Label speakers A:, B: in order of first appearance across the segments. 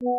A: हरि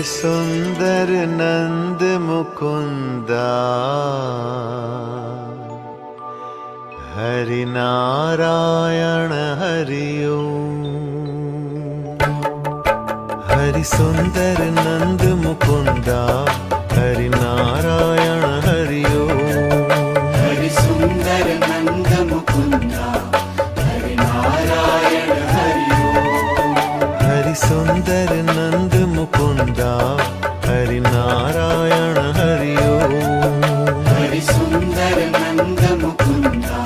A: सुंदर नंद मुकुंदा हरि नारायण हरि ओम। हरि सुंदर नंद मुकुंदा हरि नारायण हरि ओम।
B: हरि सुंदर नंद मुकुंदा हरि नारायण हरि ओम।
A: हरि सुंदर नंद मुकुंदा हरि नारायण हरि ओम।
B: हरि सुंदर नंद मुकुंदा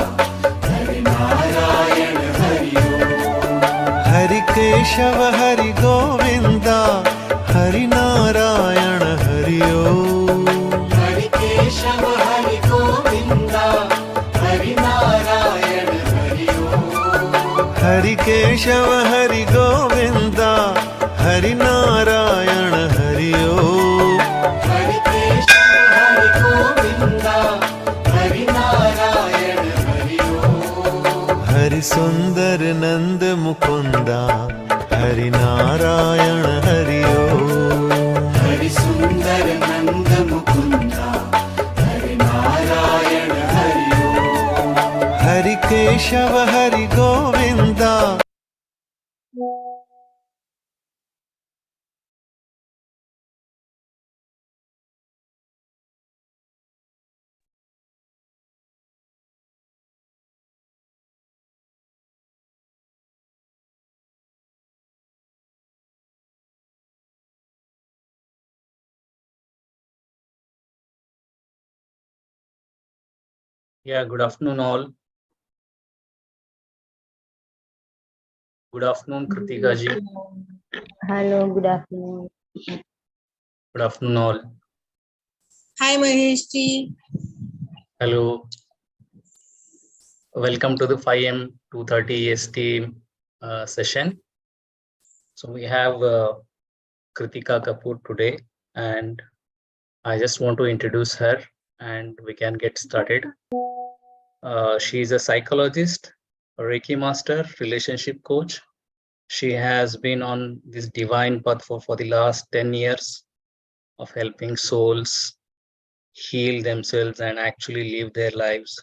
B: हरि नारायण हरि ओम।
A: हरि केशव हरि गोविंदा हरि नारायण हरि ओम।
B: हरि केशव हरि गोविंदा हरि नारायण हरि ओम।
A: हरि केशव हरि गोविंदा हरि नारायण हरि ओम।
B: हरि केशव हरि गोविंदा हरि नारायण हरि ओम।
A: हरि सुंदर नंद मुकुंदा हरि नारायण हरि ओम।
B: हरि सुंदर नंद Mukunda Hari Narayan Hari Om.
A: Hari Keshav Hari Govinda.
C: Yeah, good afternoon all. Good afternoon, Kritika ji.
D: Hello, good afternoon.
C: Good afternoon all.
E: Hi Mahesh ji.
C: Hello. Welcome to the 5 m 2:30 EST session. So we have Kritika Kapoor today, and I just want to introduce her and we can get started. She is a psychologist, a Reiki master, relationship coach. She has been on this divine path for the last 10 years of helping souls heal themselves and actually live their lives.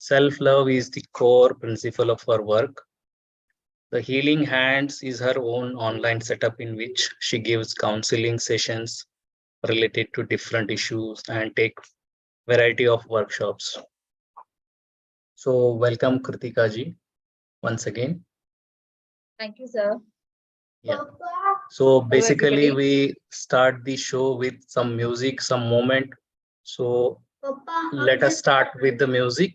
C: Self-love is the core principle of her work. The Healing Hands is her own online setup in which she gives counseling sessions related to different issues and take variety of workshops. So welcome Kritika ji once again.
D: Thank you, sir.
C: Yeah. So basically
D: everybody.
C: we start the show with some music, some moment. So let us start with the music.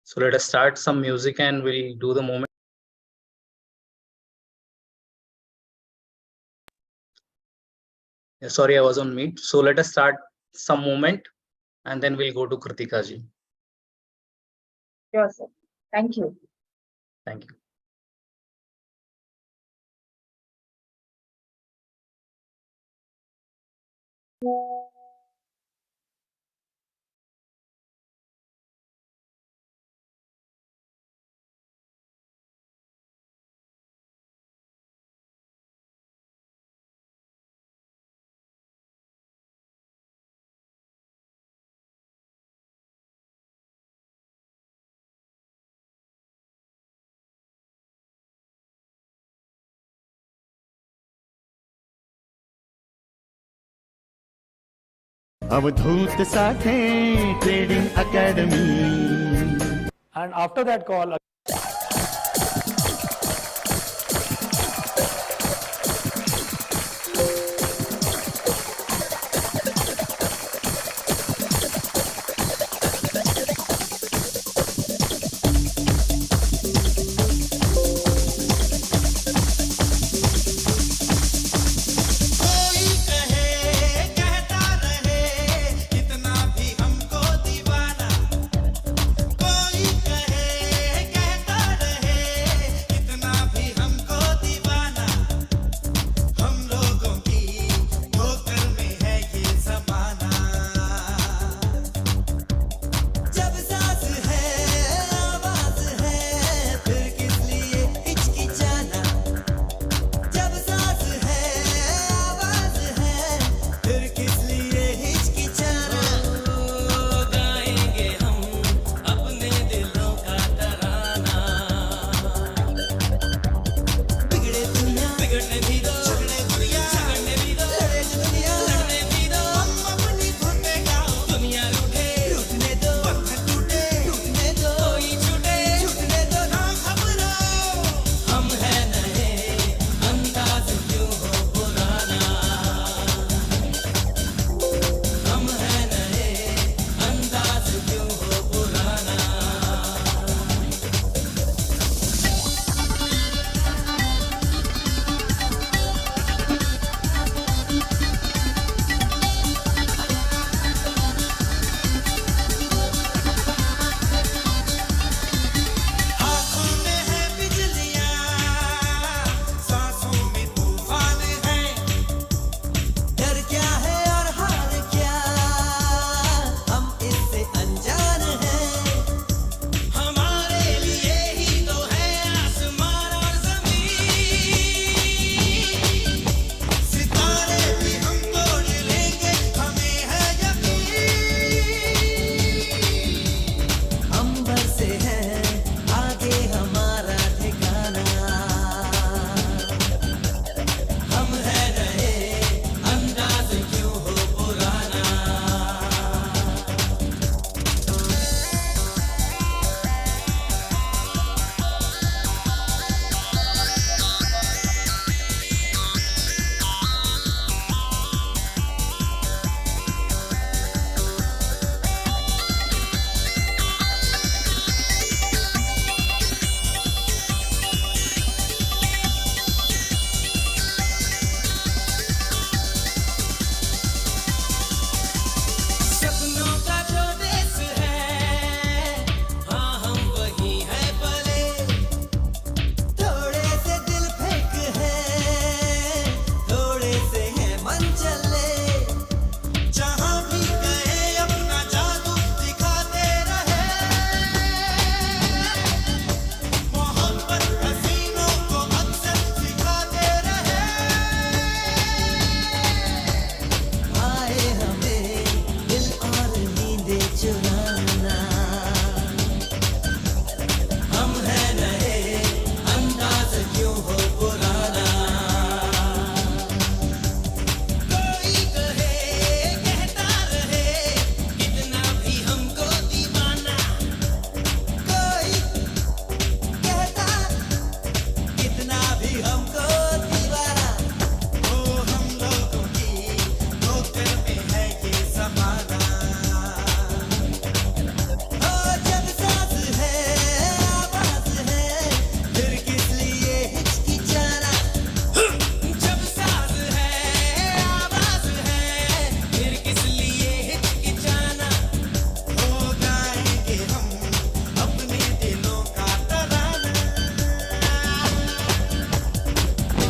C: So let us start some music and we'll do the moment. Sorry, I was on mute. So let us start some moment and then we'll go to Kritika ji.
D: Sure, sir. Thank you.
C: Thank you.
F: Avdhoot Sathe trading academy.
G: And after that call,
H: कोई कहे कहता रहे कितना भी हमको दीवाना, कोई कहे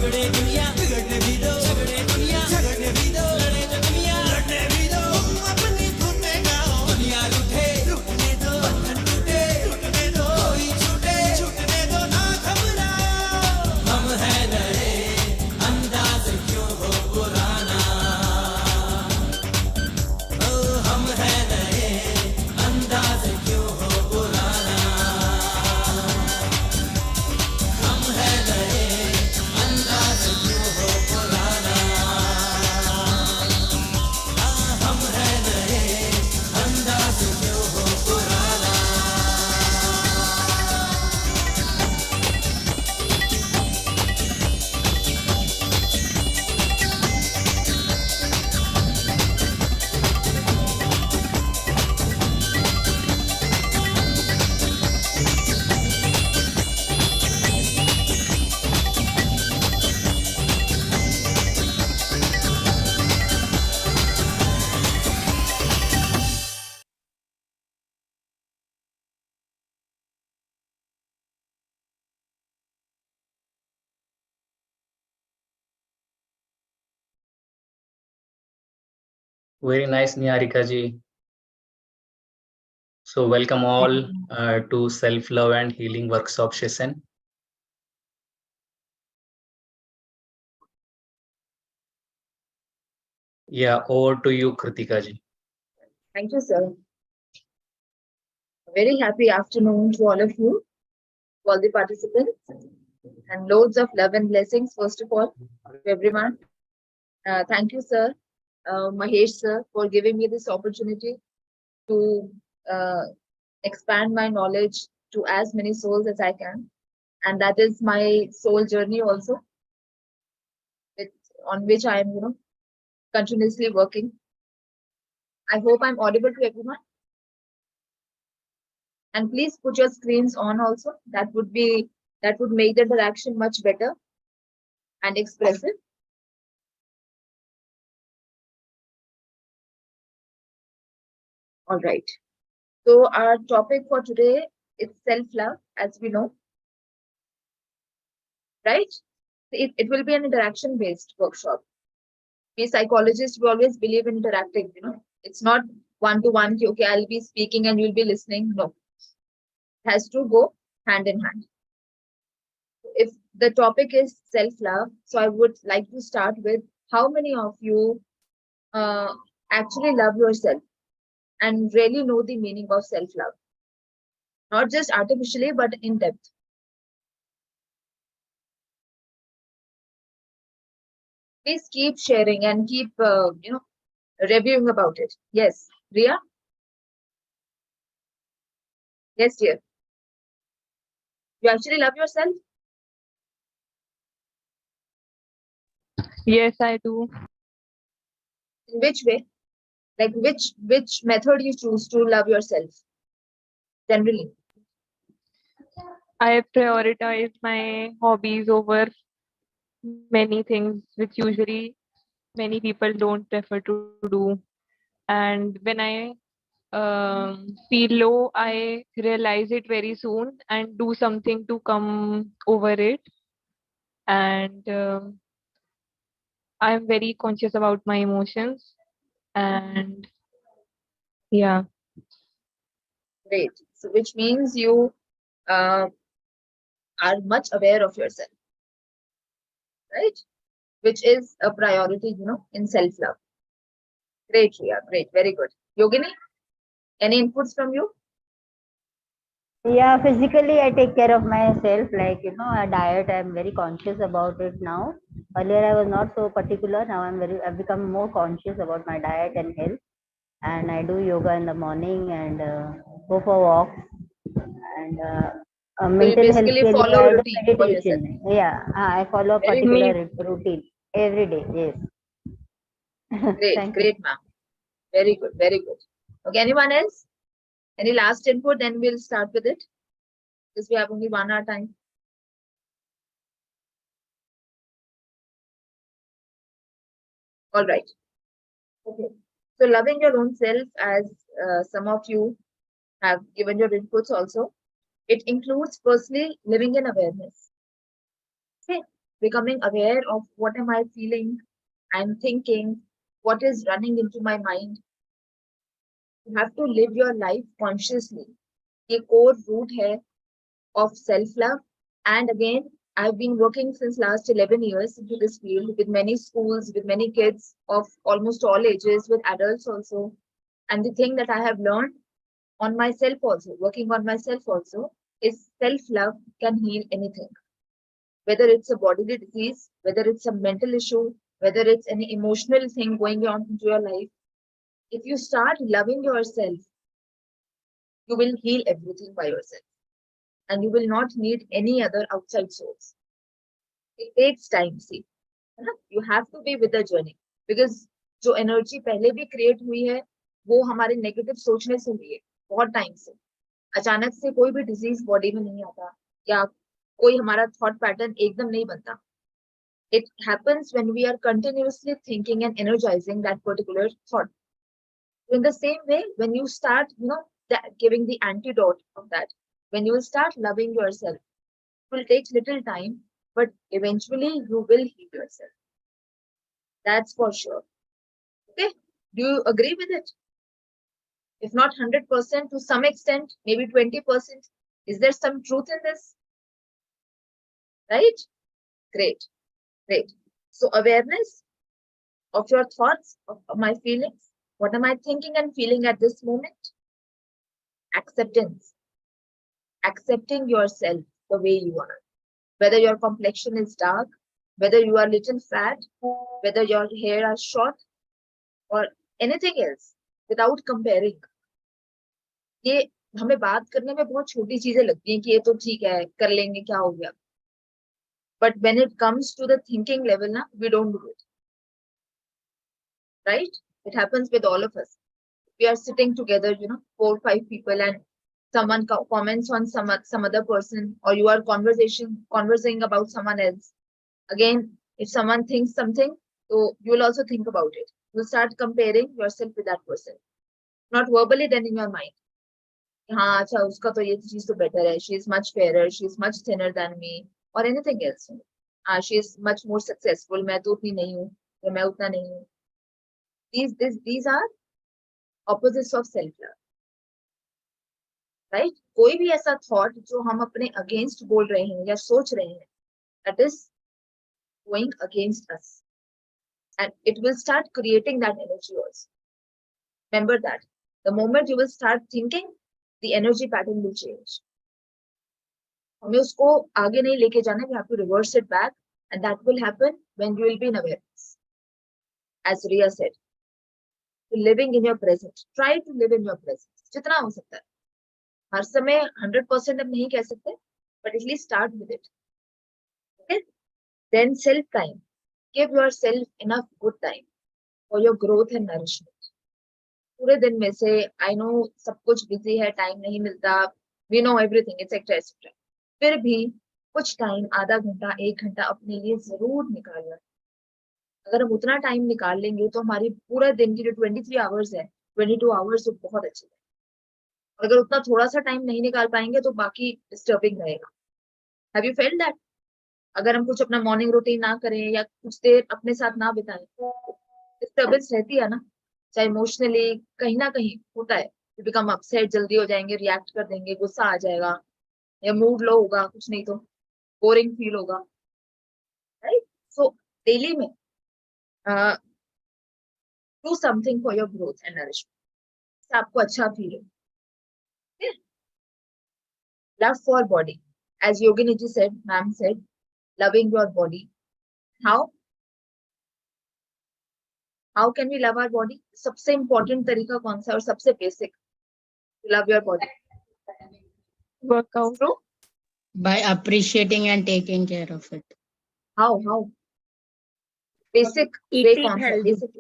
H: बिगड़े दुनिया बिगड़ने भी दो झगड़े दुनिया झगड़ने भी दो लड़े जो दुनिया लड़ने भी दो तुम अपनी धुन में गाओ दुनिया रूठे रूठने दो बंधन टूटे टूटने दो कोई छूटे छूटने दो ना घबराओ हम हैं नए अंदाज क्यों हो पुराना ओ हम हैं नए अंदाज क्यों हो पुराना हम हैं नए अंदाज क्यों हो पुराना हम हैं नए अंदाज क्यों हो पुराना
C: Very nice, Niharika ji. So welcome all to self-love and healing workshop session. Yeah, over to you, Kritika ji.
D: Thank you, sir. A very happy afternoon to all of you, to all the participants, and loads of love and blessings, first of all, to everyone. Thank you, sir, Mahesh, sir, for giving me this opportunity to expand my knowledge to as many souls as I can. And that is my soul journey also, on which I am, continuously working. I hope I'm audible to everyone. And please put your screens on also. That would make the interaction much better and expressive. All right. So our topic for today is self-love, as we know. Right? It will be an interaction-based workshop. We psychologists, we always believe in interacting, It's not one-to-one, okay, I'll be speaking and you'll be listening. No. It has to go hand in hand. If the topic is self-love, so I would like to start with how many of you actually love yourself and really know the meaning of self-love? Not just artificially, but in depth. Please keep sharing and keep, reviewing about it. Yes, Ria? Yes, dear. You actually love yourself?
I: Yes, I do.
D: In which way? Like which method you choose to love yourself? Generally.
I: I prioritize my hobbies over many things, which usually many people don't prefer to do. And when I feel low, I realize it very soon and do something to come over it. And I'm very conscious about my emotions. And yeah.
D: Great. So which means you are much aware of yourself, right? Which is a priority, in self-love. Great, Ria. Great. Very good. Yogini, any inputs from you?
J: Yeah, physically I take care of myself, like a diet. I'm very conscious about it now. Earlier I was not so particular. Now I've become more conscious about my diet and health. And I do yoga in the morning and go for walks. And
D: So you
J: mental health
D: basically
J: ke liye
D: follow
J: I
D: a
J: do
D: routine for yourself.
J: meditation. Yeah, I follow a
D: Very
J: particular routine every day. Yes.
D: great,
J: Thank you.
D: great, ma'am. Very good, very good. Okay, anyone else? Any last input? Then we'll start with it. Because we have only 1 hour time. All right. Okay. So loving your own self, as some of you have given your inputs also, it includes firstly living in awareness. Okay. becoming aware of what am I feeling, I'm thinking, what is running into my mind. You have to live your life consciously. ये core root है of self-love. And again, I've been working since last 11 years into this field with many schools, with many kids of almost all ages, with adults also. And the thing that I have learned on myself also, working on myself also, is self-love can heal anything. Whether it's a bodily disease, whether it's a mental issue, whether it's any emotional thing going on into your life. If you start loving yourself, you will heal everything by yourself. And you will not need any other outside source. It takes time, see. है ना? You have to be with the journey. Because जो energy पहले भी create हुई है, वो हमारे negative सोचने से हुई है, बहुत time से. अचानक से कोई भी disease body में नहीं आता, या कोई हमारा thought pattern एकदम नहीं बनता. It happens when we are continuously thinking and energizing that particular thought. In the same way, when you start, giving the antidote of that, when you will start loving yourself, it will take little time, but eventually you will heal yourself. That's for sure. Okay, do you agree with it? If not 100%, to some extent, maybe 20%, is there some truth in this? Right? Great, great. So awareness of your thoughts, of my feelings, what am I thinking and feeling at this moment? Acceptance. Accepting yourself the way you are. Whether your complexion is dark, whether you are little fat, whether your hair are short, or anything else, without comparing. ये हमें बात करने में बहुत छोटी चीजें लगती हैं कि ये तो ठीक है, कर लेंगे, क्या हो गया. But when it comes to the thinking level, na, we don't do it. Right? It happens with all of us. We are sitting together, 4 or 5 people, and someone comments on some other person, or you are conversing about someone else. Again, if someone thinks something, so you will also think about it. You start comparing yourself with that person. Not verbally, then in your mind. हाँ, अच्छा, उसका तो ये चीज तो better है. She is much fairer. She is much thinner than me, or anything else. She is much more successful. मैं तो उतनी नहीं हूँ, या मैं उतना नहीं हूँ. These are opposites of self-love. Right? कोई भी ऐसा thought जो हम अपने against बोल रहे हैं या सोच रहे हैं, that is going against us, and it will start creating that energy also. Remember that the moment you will start thinking, the energy pattern will change. हमें उसको आगे नहीं लेके जाना, we have to reverse it back, and that will happen when you will be in awareness. As Riya said, living in your present. Try to live in your present. जितना हो सकता है. हर समय 100% हम नहीं कह सकते, but at least start with it. Okay? Then self time. Give yourself enough good time for your growth and nourishment. पूरे दिन में से I know सब कुछ busy है, time नहीं मिलता, we know everything, etc. etc. फिर भी कुछ टाइम, आधा घंटा, 1 घंटा अपने लिए जरूर निकालना. अगर हम उतना टाइम निकाल लेंगे तो हमारी पूरा दिन की जो 23 आवर्स है, 22 आवर्स बहुत अच्छे है. अगर उतना थोड़ा सा टाइम नहीं निकाल पाएंगे तो बाकी डिस्टर्बिंग रहेगा. Have you felt that? अगर हम कुछ अपना मॉर्निंग रूटीन ना करें या कुछ देर अपने साथ ना बिताएं, डिस्टर्बेंस रहती है ना, चाहे इमोशनली कहीं ना कहीं होता है. यू बिकम अपसेट, जल्दी हो जाएंगे, रिएक्ट कर देंगे, गुस्सा आ जाएगा, या मूड लो होगा, कुछ नहीं तो बोरिंग फील होगा. राइट? सो डेली में do something for your growth and nourishment. आपको अच्छा फील हो. Love for body, as Yogini ji said, ma'am said, loving your body. How can we love our body? सबसे important तरीका कौन सा और सबसे basic to love your body?
I: Workout.
D: True?
E: By appreciating and taking care of it.
D: How? Basic way
E: Eating
D: कौन सा?
E: healthy.
D: Basic.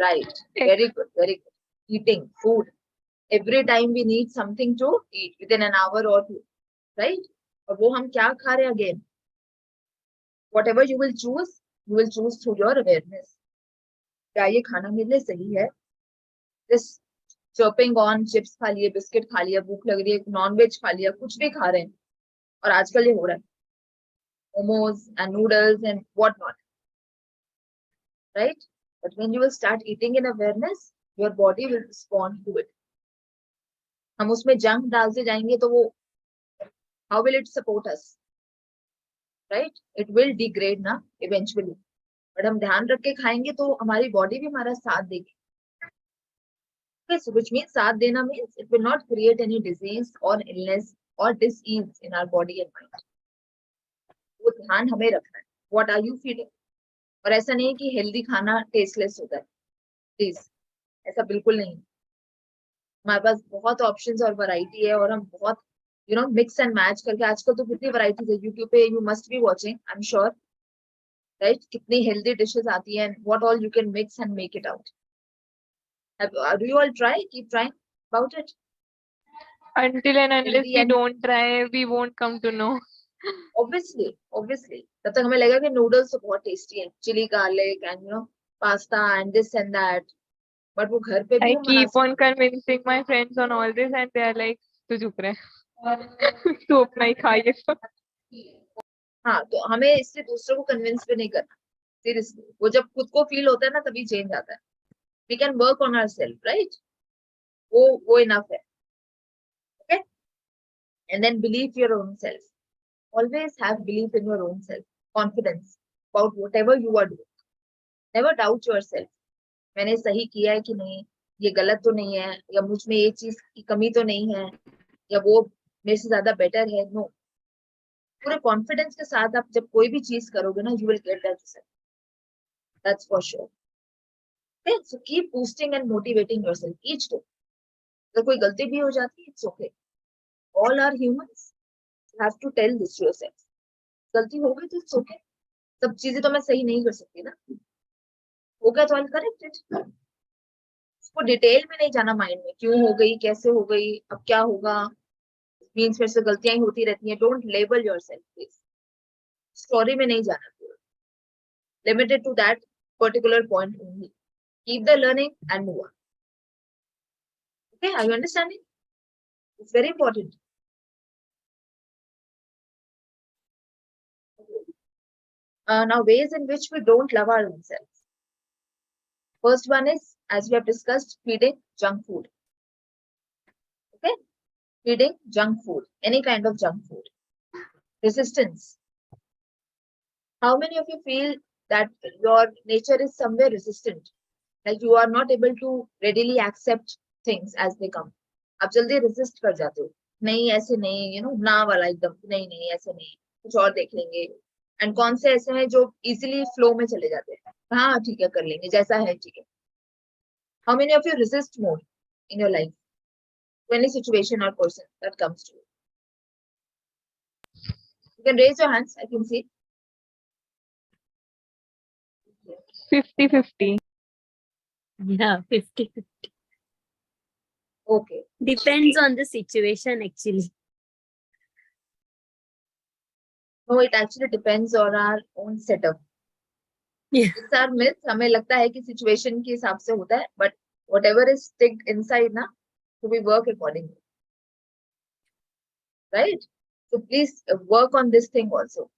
D: Right. Very good. Very good. Eating food. Every time we need something to eat within an hour or 2. Right? और वो हम क्या खा रहे हैं again? Whatever you will choose through your awareness. क्या ये खाना मेरे लिए सही है? This chirping on chips खा लिए, बिस्किट खा लिया, भूख लग रही है, नॉन वेज खा लिया, कुछ भी खा रहे हैं, और आजकल ये हो रहा है. momos and noodles and whatnot, right? But when you will start eating in awareness, your body will respond to it. हम उसमें जंक डालते जाएंगे तो वो how will it support us? Right? It will degrade ना eventually. But हम ध्यान रख के खाएंगे तो हमारी बॉडी भी हमारा साथ देगी. Okay, so which means साथ देना means it will not create any disease or illness or disease in our body and mind. वो ध्यान हमें रखना है. What are you feeding? और ऐसा नहीं है कि हेल्दी खाना टेस्टलेस होता है. प्लीज ऐसा बिल्कुल नहीं. हमारे पास बहुत ऑप्शंस और वैरायटी है और हम बहुत मिक्स एंड मैच करके आजकल तो कितनी वैरायटीज है यूट्यूब पे. You must be watching, I am sure, right? कितनी हेल्दी डिशेस आती हैं. What all you can mix and make it out. Do you all try? Keep trying about it.
I: Until and unless we don't try, we won't come to know.
D: Obviously तब तक हमें लगेगा कि noodles तो बहुत tasty है, chilli garlic and pasta and this and that. But वो घर पे भी
I: I
D: हम बना
I: keep on convincing my friends on all this, and they are like, "तू चुप रह, तू अपना ही खा ये सब."
D: हाँ, तो हमें इससे दूसरों को कन्विंस भी नहीं करना. सीरियसली, वो जब खुद को फील होता है ना तभी चेंज आता है. We can work on ourself, right? वो इनफ है. Okay, and then believe your own self. Always have belief in your own self, confidence about whatever you are doing. Never doubt yourself. मैंने सही किया है कि नहीं, ये गलत तो नहीं है, या मुझ में ये चीज की कमी तो नहीं है, या वो मेरे से ज्यादा बेटर है. नो, पूरे कॉन्फिडेंस के साथ आप जब कोई भी चीज करोगे ना, you will get that result. That's for sure. Okay, so keep boosting and motivating yourself each day. अगर कोई गलती भी हो जाती है, it's okay. All are humans. You have to tell this to yourself. गलती हो गई तो इट्स ओके. सब चीजें तो मैं सही नहीं कर सकती ना. हो गया तो आई करेक्ट इट. उसको डिटेल में नहीं जाना माइंड में, क्यों हो गई, कैसे हो गई, अब क्या होगा. मीन्स मेरे से गलतियां ही होती रहती हैं. Don't label yourself please. Story में नहीं जाना. Limited to that particular point only. Keep the learning and move on. Okay, are you understanding? It's very important. Now, ways in which we don't love our own selves. First one is, as we have discussed, feeding junk food. Okay, feeding junk food, any kind of junk food. Resistance. How many of you feel that your nature is somewhere resistant, like you are not able to readily accept things as they come? आप जल्दी resist कर जाते हो. नहीं ऐसे नहीं, ना वाला एकदम नहीं ऐसे नहीं, कुछ और देख लेंगे. एंड कौन से ऐसे हैं जो इजीली फ्लो में चले जाते हैं. हाँ ठीक है, कर लेंगे, जैसा है ठीक है. How many of you resist more in your life to any situation और person that comes to you? You can raise your hands, I can see.
I: 50-50.
K: Yeah, 50-50.
D: Okay.
K: Depends on the situation actually.
D: No, it actually depends on our own setup.
K: Yeah.
D: It's our myth. हमें लगता है कि situation के हिसाब से होता है, but whatever is sticked inside ना, so we work accordingly. Right? So please work on this thing also.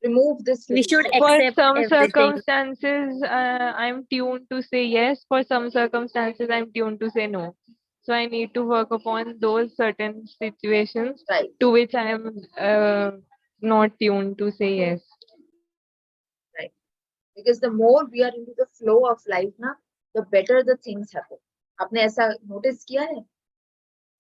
D: Remove this.
K: We should
I: For
K: accept
I: some
K: everything.
I: circumstances, I'm tuned to say yes. For some circumstances, I'm tuned to say no. So I need to work upon those certain situations
D: Right.
I: to which I am not tuned to say yes.
D: Right. Because the more we are into the flow of life ना, the better the things happen. आपने ऐसा notice किया है?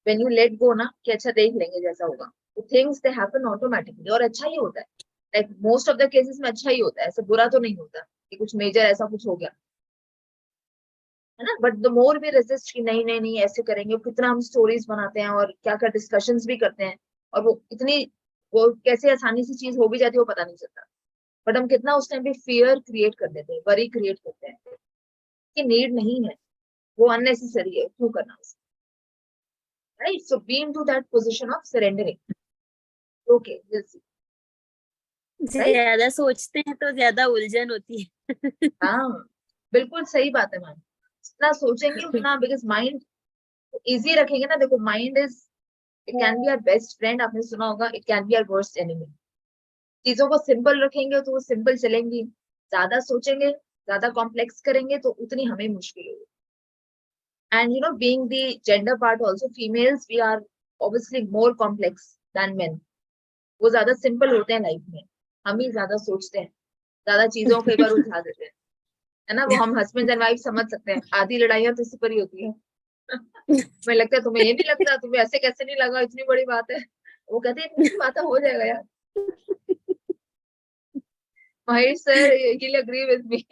D: When you let go ना, कि अच्छा देख लेंगे जैसा होगा, the things they happen automatically. और अच्छा ही होता है. Like most of the cases में अच्छा ही होता है. ऐसा बुरा तो नहीं होता कि कुछ major ऐसा कुछ हो गया, है ना? But the more we resist कि नहीं ऐसे करेंगे, कितना हम stories बनाते हैं और क्या क्या discussions भी करते हैं, और वो कैसे आसानी से चीज हो भी जाती है वो पता नहीं चलता. बट हम कितना उस टाइम पे fear create कर देते हैं, worry create करते हैं कि need नहीं है, वो unnecessary है, क्यों करना उसे. Right? So be into that position of surrendering. Okay, we'll see. Right?
K: ज्यादा सोचते हैं तो ज्यादा उलझन होती है.
D: हाँ, बिल्कुल सही बात है मैम. जितना सोचेंगे उतना, because mind easy रखेंगे ना. देखो, mind is, it can be our best friend, आपने सुना होगा, it can be our worst enemy. चीजों को सिंपल रखेंगे तो वो सिंपल चलेंगी, ज्यादा सोचेंगे, ज्यादा कॉम्प्लेक्स करेंगे तो उतनी हमें मुश्किल होगी. And being the gender part also, females we are obviously more complex than men. वो ज्यादा सिंपल होते हैं लाइफ में, हम ही ज्यादा सोचते हैं, ज्यादा चीजों को कई बार उलझा देते हैं, है ना. वो हम हस्बैंड एंड वाइफ समझ सकते हैं, आधी लड़ाइयां तो इसी पर ही होती है. मुझे लगता है तुम्हें ये नहीं लगता, तुम्हें ऐसे कैसे नहीं लगा, इतनी बड़ी बात है. वो कहते हैं इतनी बात हो जाएगा यार. Mahesh sir he'll agree with me.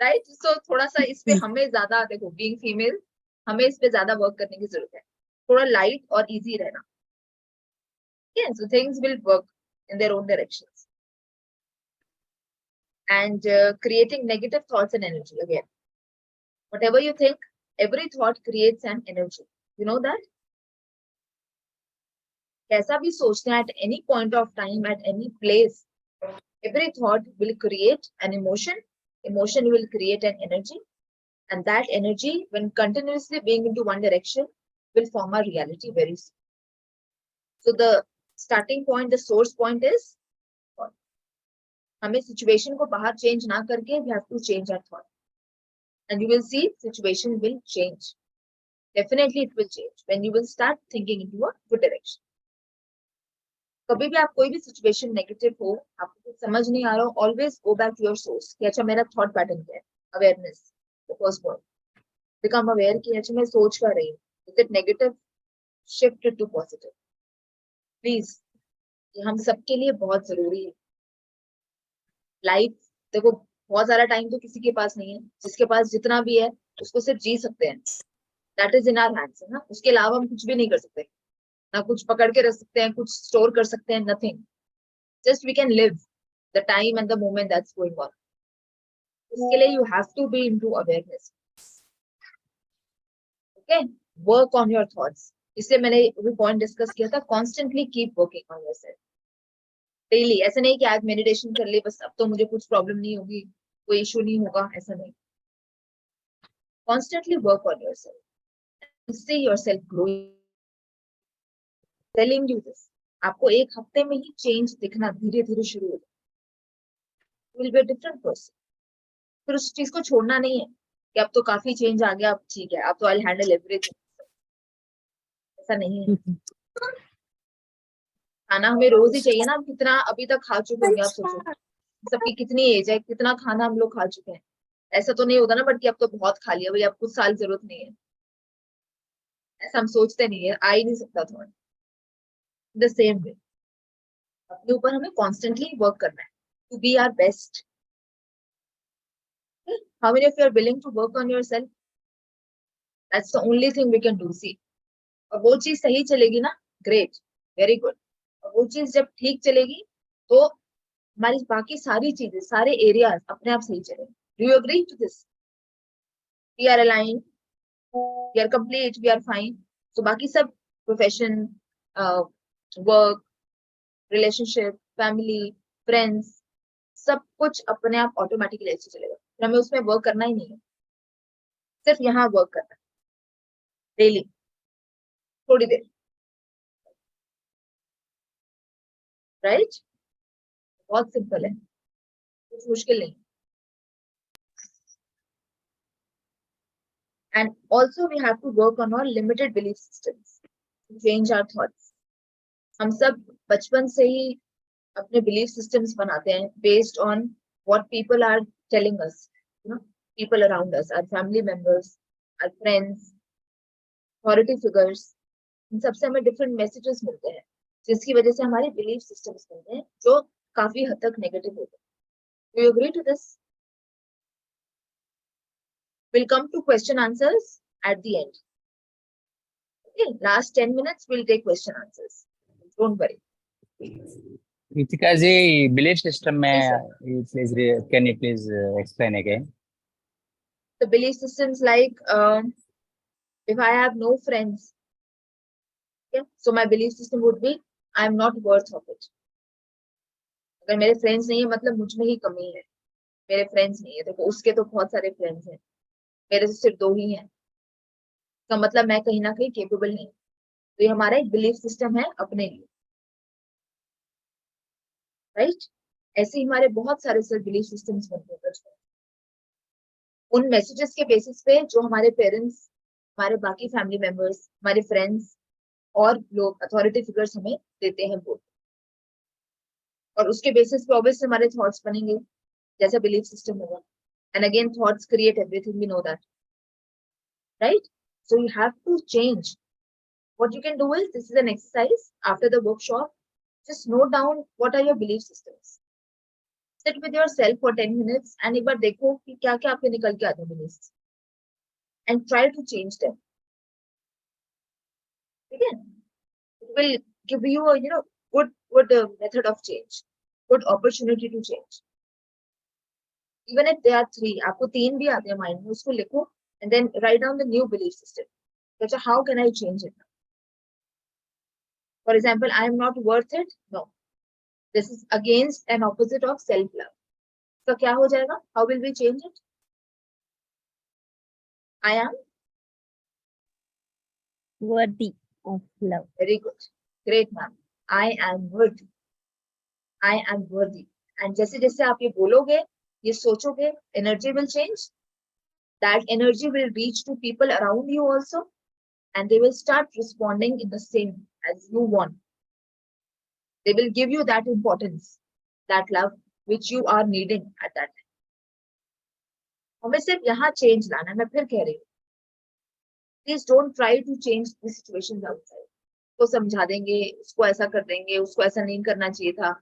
D: Right. So थोड़ा सा इस पे हमें ज्यादा, देखो बीइंग फीमेल हमें इस पे ज्यादा वर्क करने की जरूरत है, थोड़ा लाइट और इजी रहना. So things will work in their own directions. And creating negative thoughts and energy again. Whatever you think, every thought creates an energy. You know that? कैसा भी सोचते हैं at any point of time, at any place, every thought will create an emotion. Emotion will create an energy. And that energy, when continuously being into one direction, will form a reality very soon. So the starting point, the source point is thought. हमें situation को बाहर change ना करके, we have to change our thought. And you will see situation will change. Definitely it will change when you will start thinking into a good direction. कभी भी आप कोई भी सिचुएशन नेगेटिव हो, आपको कुछ समझ नहीं आ रहा हो, always go back to your source कि अच्छा मेरा थॉट पैटर्न क्या है. Awareness, the first point. Become aware कि अच्छा मैं सोच कर रही हूँ, is it negative, shift to positive. Please, ये हम सबके लिए बहुत जरूरी है. लाइफ देखो, बहुत सारा टाइम तो किसी के पास नहीं है, जिसके पास जितना भी है उसको सिर्फ जी सकते हैं. That is in our hands, है ना. उसके अलावा हम कुछ भी नहीं कर सकते, ना कुछ पकड़ के रख सकते हैं, कुछ स्टोर कर सकते हैं, nothing. Just we can live the time and the moment that's going on. इसके लिए you have to be into awareness. Okay, work on your thoughts. इससे मैंने भी पॉइंट डिस्कस किया था, constantly keep working on yourself. Daily. ऐसा नहीं कि आज मेडिटेशन कर ले बस अब तो मुझे कुछ प्रॉब्लम नहीं होगी, कोई इशू नहीं होगा, ऐसा नहीं. Constantly work on yourself, see yourself growing. Telling you this, आपको एक हफ्ते में ही चेंज दिखना धीरे धीरे शुरू हो जाए. Will be a different person. फिर उस चीज को छोड़ना नहीं है कि अब तो काफी चेंज आ गया, अब ठीक है, अब तो आई हैंडल एवरीथिंग. ऐसा नहीं है. खाना हमें रोज ही चाहिए ना. कितना अभी तक खा चुके होंगे आप सोचो, सबकी कितनी एज है, कितना खाना हम लोग खा चुके हैं. ऐसा तो नहीं होता ना बट कि अब तो बहुत खा लिया भाई, अब कुछ साल जरूरत नहीं है, ऐसा हम सोचते नहीं है. आ ही नहीं सकता थोड़ा. द सेम वे अपने ऊपर हमें कॉन्स्टेंटली वर्क करना है to be our best. How many of you are willing to work on yourself? That's the only thing we can do. See, और वो चीज सही चलेगी ना, ग्रेट, वेरी गुड. और वो चीज जब ठीक चलेगी तो हमारी बाकी सारी चीजें, सारे एरियाज अपने आप सही चलेंगे. Do you agree to this? We are aligned, we are complete, we are fine. तो बाकी सब, profession, work, relationship, family, friends, सब कुछ अपने आप ऑटोमेटिकली अच्छे चलेगा. फिर हमें उसमें वर्क करना ही नहीं है, सिर्फ यहाँ वर्क करना है डेली, थोड़ी देर. राइट? बहुत सिंपल है, कुछ मुश्किल नहीं. And also we have to work on our limited belief systems to change our thoughts. हम सब बचपन से ही अपने belief systems बनाते हैं based on what people are telling us, people around us, our family members, our friends, authority figures. इन सबसे हमें different messages मिलते हैं जिसकी वजह से हमारे belief systems बनते हैं जो काफी हद तक negative होते हैं. Do you agree to this? We'll come to question answers at the end. Okay, last 10 minutes we'll take question answers. Don't worry.
L: Kritika ji, belief system
D: Yes,
L: mein, can you please explain again?
D: The belief systems like if I have no friends, okay, so my belief system would be I am not worth of it. अगर मेरे friends नहीं है मतलब मुझ में ही कमी है. मेरे फ्रेंड्स नहीं है, देखो उसके तो बहुत सारे फ्रेंड्स हैं, मेरे से सिर्फ 2 ही हैं, तो मतलब मैं कहीं ना कहीं केपेबल नहीं. तो ये हमारा एक बिलीफ सिस्टम है अपने लिए. राइट? ऐसे ही हमारे बहुत सारे सेल्फ बिलीफ सिस्टम्स बनते हैं बचपन में। उन मैसेजेस के बेसिस पे जो हमारे पेरेंट्स, हमारे बाकी फैमिली मेंबर्स, हमारे फ्रेंड्स और लोग अथॉरिटी फिगर्स हमें देते हैं वो, और उसके बेसिस पे ऑब्वियसली हमारे थॉट्स बनेंगे जैसा बिलीफ सिस्टम होगा. And again thoughts create everything, we know that, right? So you have to change. What you can do is, this is an exercise after the workshop. Just note down what are your belief systems. Sit with yourself for 10 minutes and एक बार देखो कि क्या क्या आपके निकल के आते हैं beliefs, and try to change them. Again, it will give you a good method of change, good opportunity to change. Even if there are 3, आपको 3 भी आते हैं माइंड में, उसको लिखो and then write down the new belief system. So how can I change it? For example, I am not worth it. No, this is against and opposite of self-love. So क्या हो जाएगा? How will we change it? I am
K: worthy of love.
D: very good. Great, ma'am. I am worthy. I am worthy. And जैसे जैसे आप ये बोलोगे, ये सोचोगे, energy will change. That energy will reach to people around you also, and they will start responding in the same as you want. They will give you that importance, that love which you are needing at that time. हमें सिर्फ यहाँ change लाना है. मैं फिर कह रही हूँ, please don't try to change the situations outside. तो समझा देंगे, उसको ऐसा कर देंगे, उसको ऐसा नहीं करना चाहिए था.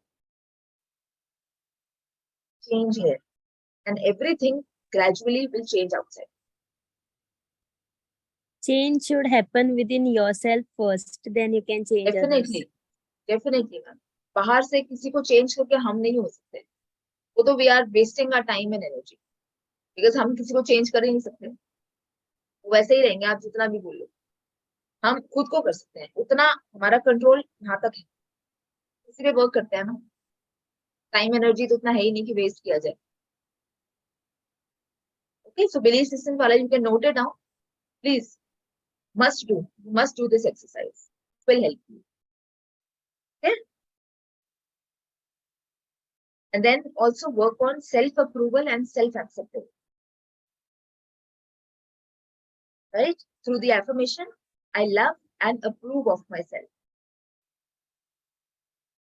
D: Change here, and everything gradually will change outside.
K: Change should happen within yourself first, then you can change others.
D: Definitely, definitely, ma'am. बाहर से किसी को change करके हम नहीं हो सकते. वो तो we are wasting our time and energy, because हम किसी को change कर ही नहीं सकते. वैसे ही रहेंगे आप जितना भी बोलो. हम खुद को कर सकते हैं, उतना हमारा कंट्रोल यहाँ तक है. किसी पे वर्क करते हैं ना, टाइम एनर्जी तो उतना है ही नहीं कि वेस्ट किया जाए. Okay, so belief system वाला you can note it down. Please, must do this exercise. It will help you. Okay? And then also work on self-approval and self-acceptance. Right? Through the affirmation, I love and approve of myself.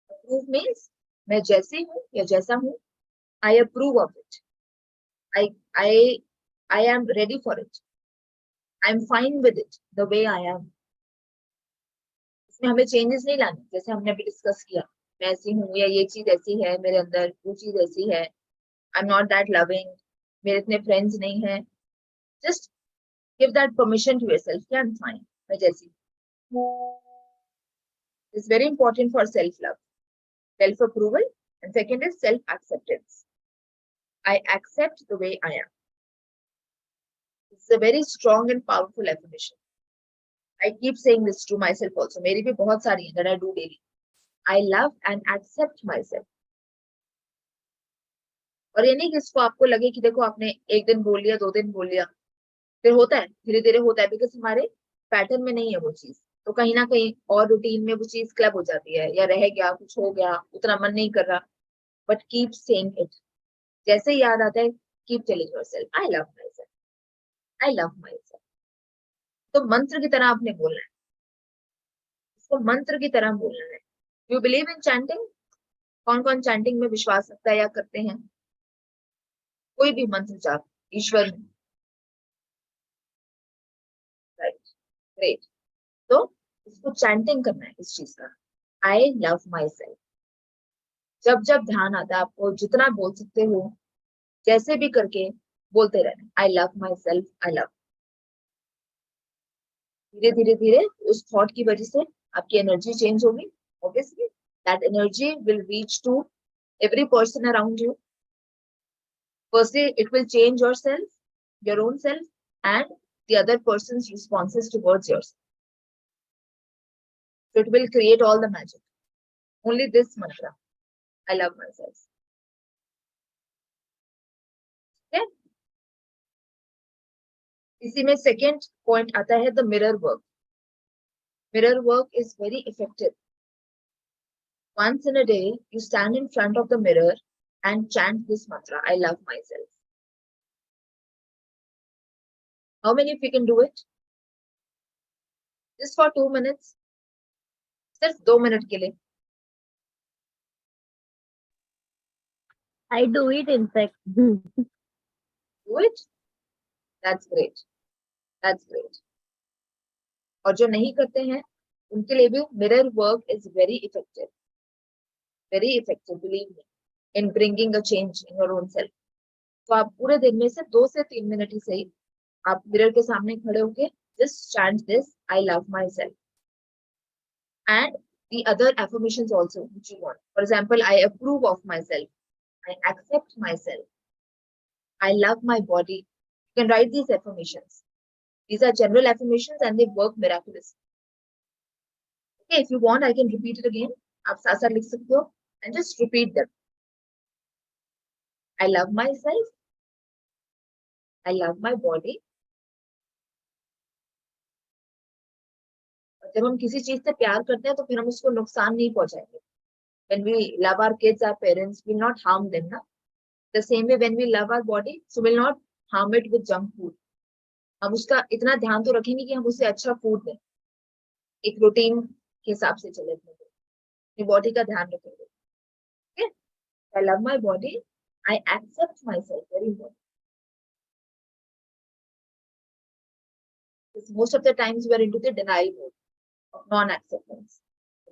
D: Approve means मैं जैसी हूँ या जैसा हूँ, I approve of it. I am ready for it. I am fine with it the way I am. इसमें हमें changes नहीं लाने, जैसे हमने अभी डिस्कस किया. मैं ऐसी हूँ या ये चीज ऐसी है मेरे अंदर, वो चीज ऐसी है. I'm not that loving. मेरे इतने friends नहीं हैं. Just give that permission to yourself. Yeah, I'm fine. मैं जैसी. It's very important for self-love, self-approval, and second is self-acceptance. I accept the way I am. It's a very strong and powerful affirmation. I keep saying this to myself also. मेरी भी बहुत सारी हैं that I do daily. I love and accept myself. और ये नहीं कि इसको आपको लगे कि देखो आपने एक दिन बोल लिया, 2 दिन बोल लिया, फिर होता है, धीरे धीरे होता है, बिकॉज हमारे पैटर्न में नहीं है वो चीज. तो कहीं ना कहीं और रूटीन में वो चीज क्लब हो जाती है, या रह गया, कुछ हो गया, उतना मन नहीं कर रहा. But keep saying it. जैसे ही याद आता है, keep telling yourself, I love myself, I love my self. तो मंत्र की तरह आपने बोलना है, इसको मंत्र की तरह बोलना है. You believe in chanting? कौन कौन चैंटिंग में विश्वास रखता है या करते हैं? कोई भी मंत्र जाप ईश्वर में. Right, great. तो इसको चैंटिंग करना है इस चीज का, आई लव माई सेल्फ. जब जब ध्यान आता है आपको, जितना बोल सकते हो, जैसे भी करके बोलते रहना, I love myself, I love. धीरे धीरे धीरे उस थॉट की वजह से आपकी एनर्जी चेंज होगी. Obviously that energy will reach to every person around you. Firstly, it will change yourself, your own self, and the other person's responses towards yourself. So it will create all the magic. Only this mantra, I love myself. Okay? इसी में second point आता है the mirror work. Mirror work is very effective. Once in a day, you stand in front of the mirror and chant this mantra, I love myself. How many of you can do it? Just for 2 minutes. सिर्फ 2 minute के लिए.
K: I do it in fact.
D: Do it. That's great. That's great. और जो नहीं करते हैं उनके लिए भी mirror work is very effective, believe me, in bringing a change in your own self. तो आप पूरे दिन में से 2 से 3 मिनट ही सही आप मिरर के सामने खड़े होके just chant this, I love myself, and the other affirmations also which you want. For example, I approve of myself, I accept myself, I love my body. You can write these affirmations. These are general affirmations and they work miraculously. Okay, if you want, I can repeat it again. आप साथ साथ लिख सकते हो and just repeat them. I love myself, I love my body. जब हम किसी चीज से प्यार करते हैं तो फिर हम उसको नुकसान नहीं पहुंचाएंगे. When we love our kids, our parents will not harm them, na? The same way when we love our body, so we'll not harm it with junk food. हम उसका इतना ध्यान तो रखेंगे कि हम उसे अच्छा फूड दें, एक रूटीन के हिसाब से चले, अपनी बॉडी का ध्यान रखेंगे. Okay? I love my body, I accept myself, very important. Because most of the times we are into the denial mode of non-acceptance,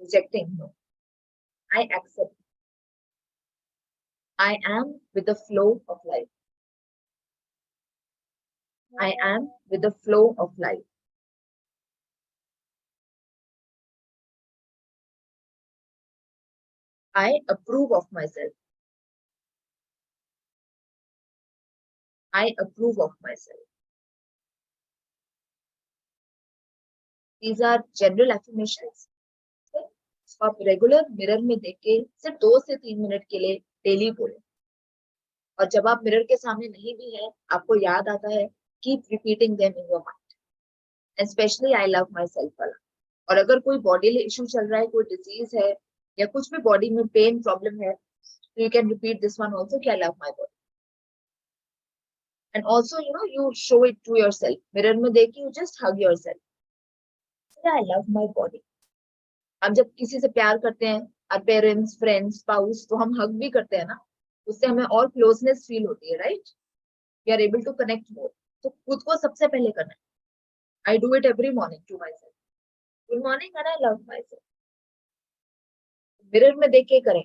D: rejecting. No, I accept. I am with the flow of life. I am with the flow of life. I approve of myself. I approve of myself. These are general affirmations. Okay? So आप regular mirror में देख के सिर्फ 2 से 3 minute के लिए daily बोले. और जब आप मिरर के सामने नहीं भी है, आपको याद आता है, keep repeating them in your mind. Specially I love my self वाला. और अगर कोई बॉडी इशू चल रहा है, कोई डिजीज है या कुछ भी बॉडी में पेन प्रॉब्लम है, तो you can repeat this one also कि I love my body. And also you show it to yourself. Mirror में देख के you just hug yourself. I love my body. हम जब किसी से प्यार करते हैं, our parents, friends, spouse, तो हम हग भी करते हैं ना, उससे हमें और क्लोजनेस फील होती है, right? We are able to connect more. तो खुद को सबसे पहले करना है. I do it every morning to myself. Good morning and I love myself. Mirror में देख के करें.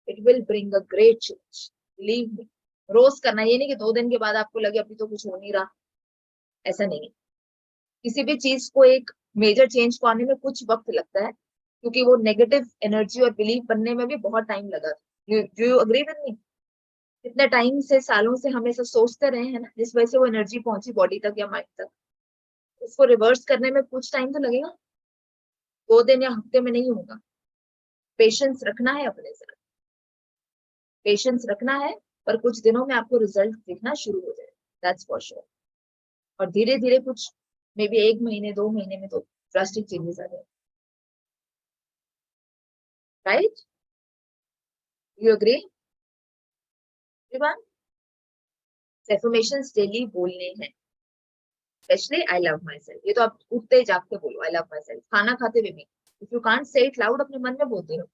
D: It will bring a great change. Believe me. रोज करना, ये नहीं कि 2 दिन के बाद आपको लगे अभी तो कुछ हो नहीं रहा, ऐसा नहीं है. किसी भी चीज को एक मेजर चेंज को आने में कुछ वक्त लगता है, क्योंकि वो नेगेटिव एनर्जी और बिलीफ बनने में भी बहुत टाइम लगा. Do you agree with me? कितने टाइम से, सालों से हम ऐसा सोचते रहे हैं ना, जिस वजह से वो एनर्जी पहुंची बॉडी तक या माइंड तक. उसको रिवर्स करने में कुछ टाइम तो लगेगा, 2 दिन या हफ्ते में नहीं होगा. पेशेंस रखना है अपने साथ, पेशेंस रखना है, पर कुछ दिनों में आपको रिजल्ट दिखना शुरू हो जाए, दैट्स फॉर श्योर. और धीरे धीरे कुछ मे बी 1 महीने 2 महीने में तो ड्रास्टिक चेंजेस आ जाए. Right? You agree everyone? Affirmations daily बोलने हैं, specially I love myself. ये तो आप उठते जागते बोलो आई लव माई सेल्फ. खाना खाते हुए भी, if you can't say it loud, अपने मन में बोलते रहो.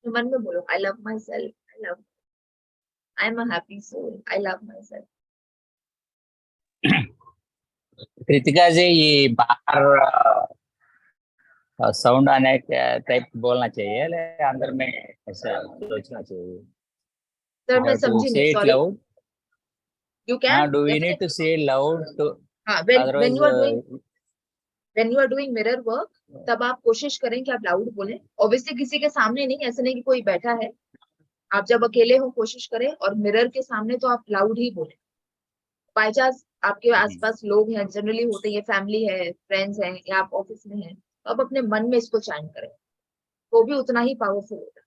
D: अपने मन में बोलो I love myself, I love, I am a happy soul, I love myself.
L: Kritika ji, ये बाहर साउंड आने टाइप बोलना चाहिए, अंदर में ऐसा सोचना चाहिए.
D: सर मैं समझी नहीं, sorry. You can.
L: Do we need to say loud to?
D: When you are doing mirror work, तब आप कोशिश करें कि आप लाउड बोलें. ऑब्वियसली किसी के सामने नहीं, ऐसे नहीं कि कोई बैठा है. आप जब अकेले हो कोशिश करें, और मिरर के सामने तो आप लाउड ही बोलें. बाय चांस आपके आसपास लोग हैं, जनरली होते हैं, फैमिली है, फ्रेंड्स हैं, या आप ऑफिस में हैं, तो आप अपने मन में इसको चैंट करें, तो भी उतना ही पावरफुल होता है.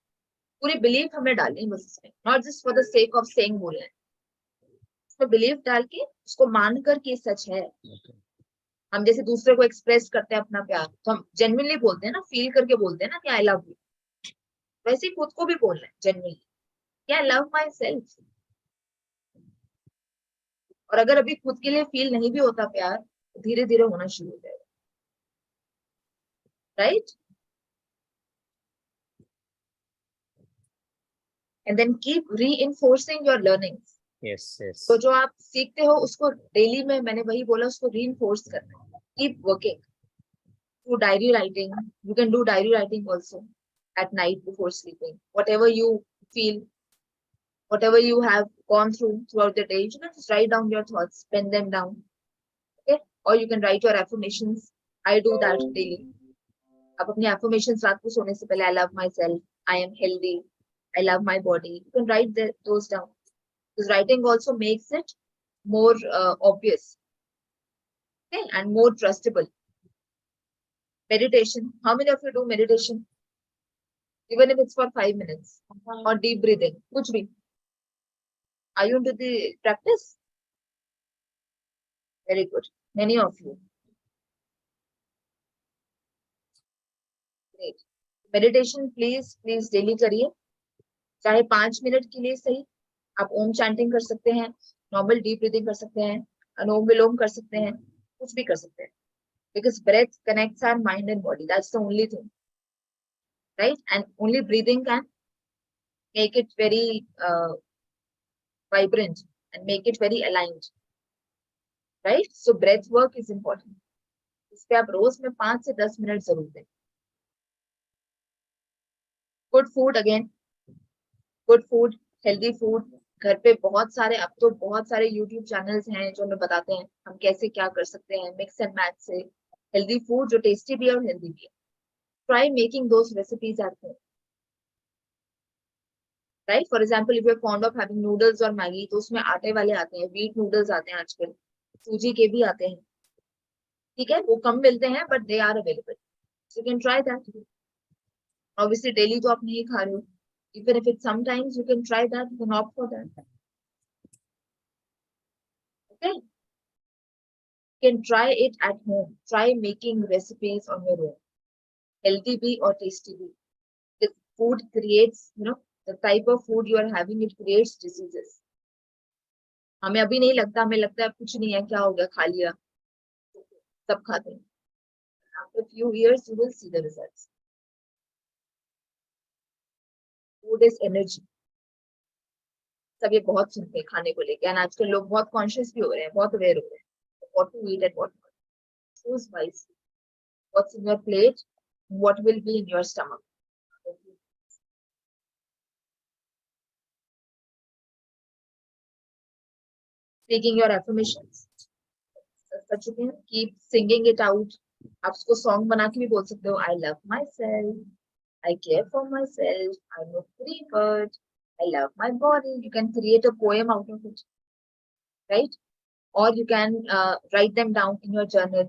D: पूरी बिलीफ हमें डालनी है बस इसमें, not just for the sake of saying बोलना है. उसमें बिलीफ डाल के उसको मान कर कि सच है. हम जैसे दूसरे को एक्सप्रेस करते हैं अपना प्यार, तो हम जेन्युइनली बोलते हैं ना, फील करके बोलते हैं ना कि आई लव यू. वैसे ही खुद को भी बोलना है जेन्युइनली, क्या लव माई सेल्फ। और अगर अभी खुद के लिए फील नहीं भी होता प्यार, धीरे धीरे होना शुरू हो जाएगा, right. And then keep reinforcing your learnings.
L: Yes, yes.
D: तो जो आप सीखते हो उसको डेली में, मैंने वही बोला, उसको रीइंफोर्स करना है। Keep working through diary writing. You can do diary writing also at night before sleeping. Whatever you feel, whatever you have gone throughout the day, you can just write down your thoughts, pen them down. Okay? Or you can write your affirmations. I do that daily. आप अपनी affirmations रात को सोने से पहले, I love myself, I am healthy, I love my body. You can write those down. Because writing also makes it more obvious, okay, and more trustable. Meditation. How many of you do meditation? Even if it's for 5 minutes, or deep breathing, kuch bhi. Are you into the practice? Very good. Many of you. Great. Meditation, please daily करिए, चाहे 5 minute के लिए सही। आप ओम chanting कर सकते हैं, normal deep breathing कर सकते हैं, अनुलोम विलोम कर सकते हैं, कुछ भी कर सकते हैं। Because breath connects our mind and body. That's the only thing, right? And only breathing can make it very vibrant and make it very aligned, right? So breath work is important. इसपे आप रोज में 5 से 10 minute जरूर दें। Good food, again good food, healthy food. घर पे बहुत सारे, अब तो बहुत सारे यूट्यूब चैनल्स हैं जो हमें बताते हैं हम कैसे क्या कर सकते हैं, मिक्स एंड मैच से हेल्दी फूड जो टेस्टी भी है और हेल्दी भी है। Try making those recipes at home, right. For example, if you are fond of having noodles और मैगी, तो उसमें आटे वाले आते हैं, व्हीट नूडल्स आते हैं आजकल, सूजी के भी आते हैं, ठीक है। वो कम मिलते हैं but they are available, so you can try that. Obviously daily तो आप नहीं खा रहे हो, even if it's sometimes, you can try that, you can opt for that, okay. You can try it at home, try making recipes on your own, healthy bhi or tasty bhi. The food creates, the type of food you are having, it creates diseases. हमें अभी नहीं लगता, हमें लगता है कुछ नहीं है, क्या हो गया, खा लिया, सब खाते हैं। After few years you will see the results. Food is energy. सब ये बहुत सुनते हैं खाने को लेके, और आजकल लोग बहुत कॉन्शियस भी हो रहे हैं, बहुत अवेयर हो रहे हैं, what to eat and what not. Choose wisely. What's in your plate, what will be in your stomach. Speaking your affirmations, कर चुके हैं, keep singing it out. आप उसको सॉन्ग बना के भी बोल सकते हो, I love myself, I care for myself, I'm a free bird, I love my body. You can create a poem out of it, right? Or you can write them down in your journal.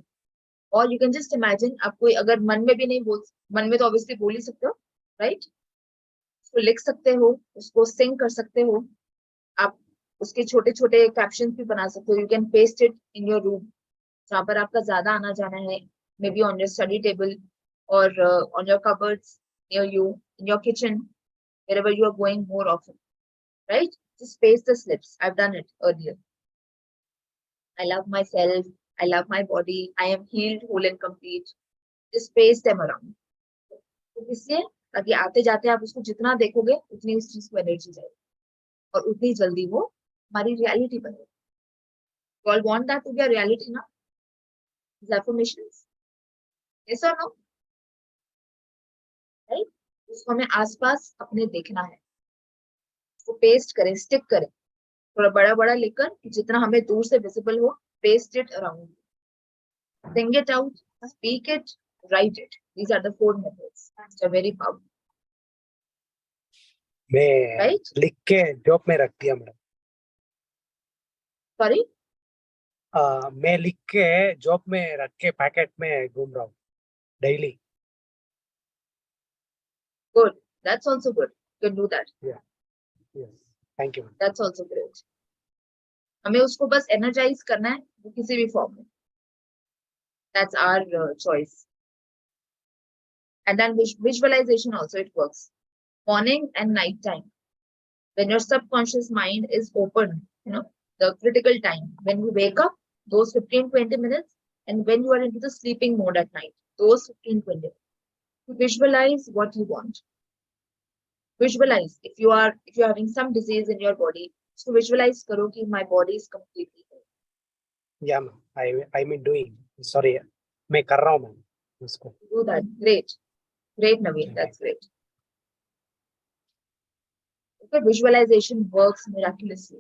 D: Or you can just imagine, आप कोई अगर मन में भी नहीं बोल, मन में तो obviously बोल ही सकते हो, right? उसको लिख सकते हो, उसको sing कर सकते हो, आप उसके छोटे छोटे captions भी बना सकते हो। You can paste it in your room, जहाँ पर आपका ज्यादा आना जाना है, maybe on your study table or on your cupboards near you, in your kitchen, wherever you are going more often, right? Just paste the slips. I've done it earlier. I love myself, I love my body, I am healed, whole and complete. Just paste them around. तो इसलिए ताकि आते जाते आप उसको जितना देखोगे उतनी उस चीज को एनर्जी जाएगी और उतनी जल्दी वो हमारी रियलिटी बनेगी। You all want that to be a reality now? These affirmations? Yes or no? Right? उसको हमें आसपास अपने देखना है, उसको पेस्ट करें, स्टिक करें, थोड़ा बड़ा बड़ा लिखकर जितना हमें दूर से विजिबल हो, paste it around, sing it out, speak it, write it. These are the 4 methods which are very powerful.
M: मैं
D: Right?
M: लिख के जॉब में रख दिया मैडम।
D: Sorry?
M: मैं लिख के जॉब में रख के पैकेट में घूम रहा हूँ daily.
D: Good. That's also good. You can do that.
M: Yeah. Yes. Thank you.
D: That's also great. हमें उसको बस energize करना है, वो किसी भी फॉर्म में. That's our choice. And then visualization also, it works. morning and night time, when your subconscious mind is open, the critical time, when you wake up, those 15-20 minutes, and when you are into the sleeping mode at night, those 15-20 minutes. To visualize what you want. Visualize if you're having some disease in your body, so visualize karo ki my body is completely healed.
M: Yeah, ma'am. I'm doing. Sorry, मैं कर रहा हूँ ma'am उसको.
D: Do that. Great, Naveen. That's great. Okay, visualization works miraculously.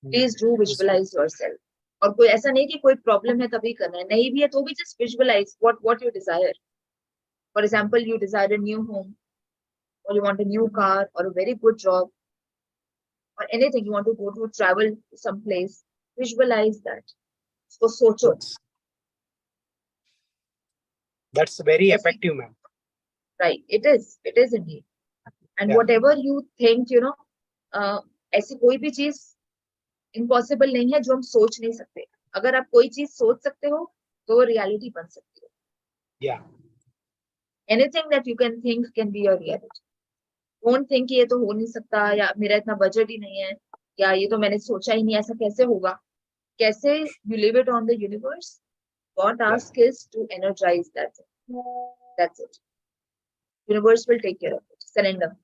D: Please do visualize yourself. और कोई ऐसा नहीं कि कोई प्रॉब्लम है तभी करना है, नहीं भी है तो भी just visualize what you desire. For example, you desire a new home, or you want a new car, or a very good job, or anything, you want to go to travel to some place. Visualize that. So socho.
M: That's very effective, ma'am.
D: Right. It is indeed. And whatever you think, ऐसी कोई भी चीज impossible नहीं है जो हम सोच नहीं सकते. अगर आप कोई चीज सोच सकते हो तो वो रियलिटी बन सकती है.
M: Yeah.
D: Anything that you can think can be your reality. Don't think ये तो हो नहीं सकता, या मेरा इतना बजट ही नहीं है, या ये तो मैंने सोचा ही नहीं, ऐसा कैसे होगा. कैसे you leave it on the universe. What ask is to energize that. That's it. Universe will take care of it. Surrender.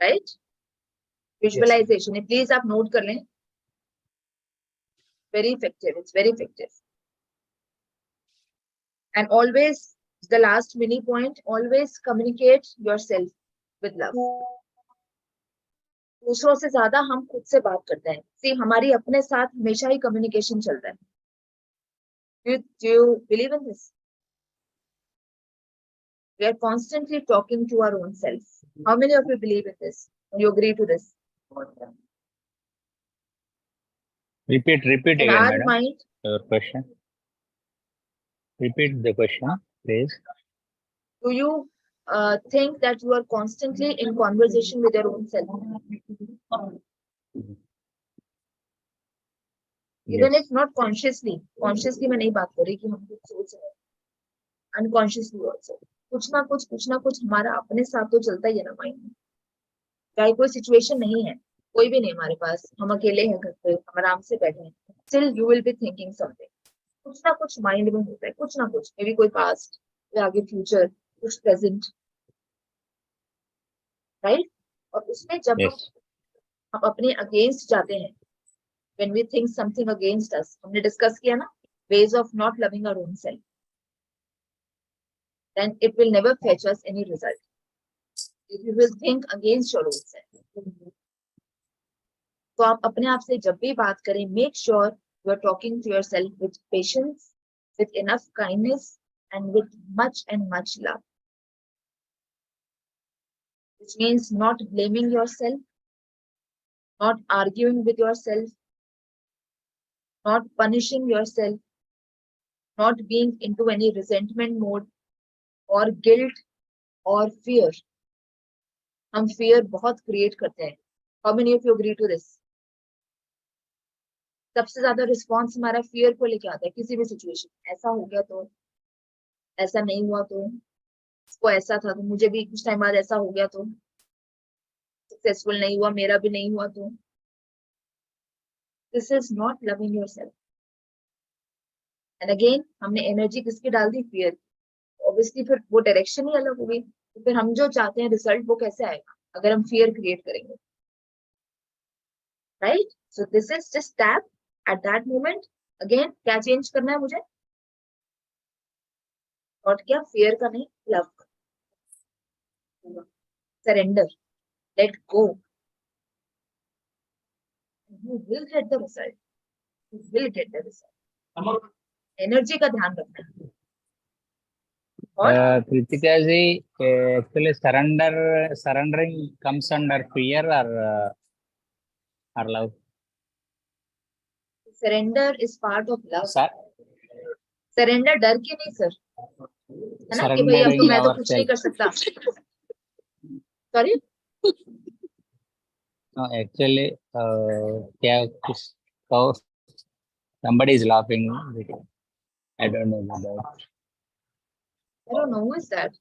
D: Right? Visualization. Yes. Please आप note कर लें. Very effective. It's very effective. And always, the last mini point, always communicate yourself with love. दूसरों से ज्यादा हम खुद से बात करते हैं. See, हमारी अपने साथ हमेशा ही communication चलता है. Do you believe in this? We are constantly talking to our own self. How many of you believe in this? You agree to this?
L: Repeat
D: In
L: again,
D: our
L: madam.
D: mind,
L: Your question. Repeat the question, please.
D: do you think that you are constantly in conversation with your own self? Even if not consciously. Consciously मैं नहीं बात कर रही कि हम कुछ सोच रहे हैं. Unconsciously also. कुछ ना कुछ हमारा अपने साथ तो चलता ही है ना माइंड में. चाहे कोई सिचुएशन नहीं है, कोई भी नहीं हमारे पास, हम अकेले हैं घर पे, हम आराम से बैठे हैं, still you will be thinking something. कुछ ना कुछ माइंड में होता है, कुछ ना कुछ, मे बी कोई पास्ट या आगे फ्यूचर, कुछ प्रेजेंट, राइट. और उसमें जब हम अपने अगेंस्ट जाते हैं, when we think something against us, हमने डिस्कस किया ना, ways of not loving our own self, then it will never fetch us any result. If you will think against your own self. तो आप अपने आप से जब भी बात करें, make sure you are talking to yourself with patience, with enough kindness, and with much and much love. Which means not blaming yourself, not arguing with yourself, not punishing yourself, not being into any resentment mode or guilt or fear. हम fear बहुत create करते हैं. How many of you agree to this? सबसे ज्यादा response हमारा fear को लेके आता है. किसी भी सिचुएशन, ऐसा हो गया तो, ऐसा नहीं हुआ तो, इसको ऐसा था तो, मुझे भी कुछ टाइम बाद ऐसा हो गया तो, सक्सेसफुल नहीं हुआ, मेरा भी नहीं हुआ तो. This is not loving yourself. And again हमने एनर्जी किसकी डाल दी? फियर. ऑब्वियसली फिर वो डायरेक्शन ही अलग हो गई. तो फिर हम जो चाहते हैं रिजल्ट वो कैसे आएगा अगर हम फियर क्रिएट करेंगे, right? So this is just tap at that moment. Again, क्या चेंज करना है मुझे? और क्या? फियर का नहीं, लव का. Surrender, let go. You will get the result. You will get the result. Energy का ध्यान रखना है.
L: Kritika ji, actually surrendering comes under fear or love?
D: Surrender is part of love.
L: Sir?
D: Surrender डर के नहीं sir, है ना, कि भाई अब तो मैं तो कुछ नहीं कर सकता. Sorry?
L: No, actually, somebody is laughing. I don't know about that.
D: I don't know who is that.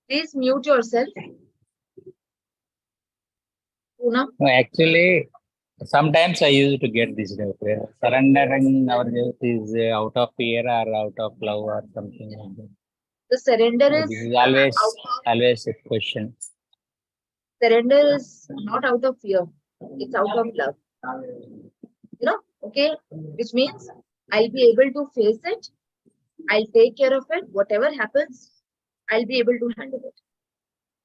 D: Please mute yourself. Poonam?
L: No, actually, sometimes I used to get this. Surrendering our youth is out of fear or out of love or something like that.
D: The surrender
L: This
D: is
L: is always,
D: out of,
L: always a question.
D: surrender is not out of fear. It's out of love. You know, okay, which means I'll be able to face it. I'll take care of it. Whatever happens, I'll be able to handle it.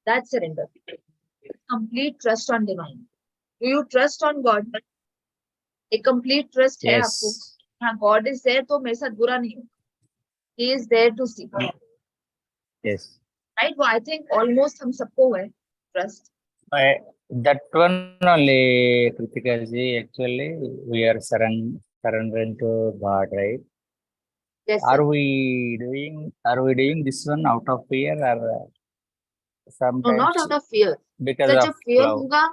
D: That's surrender. Complete trust on divine. Do you trust on God? A complete trust है आपको.
L: Yes.
D: हाँ, God is there तो मेरे साथ बुरा नहीं होगा. He is there to see.
L: Yes.
D: Right? Well, I think almost हम सबको है trust.
L: That one only, Kritika ji, actually, we are surrendering to God, right?
D: Yes,
L: Are
D: sir.
L: we doing this one out of fear or
D: No,
L: sometimes
D: not out of fear.
L: because
D: sir
L: of
D: जब fear
L: love?
D: होगा,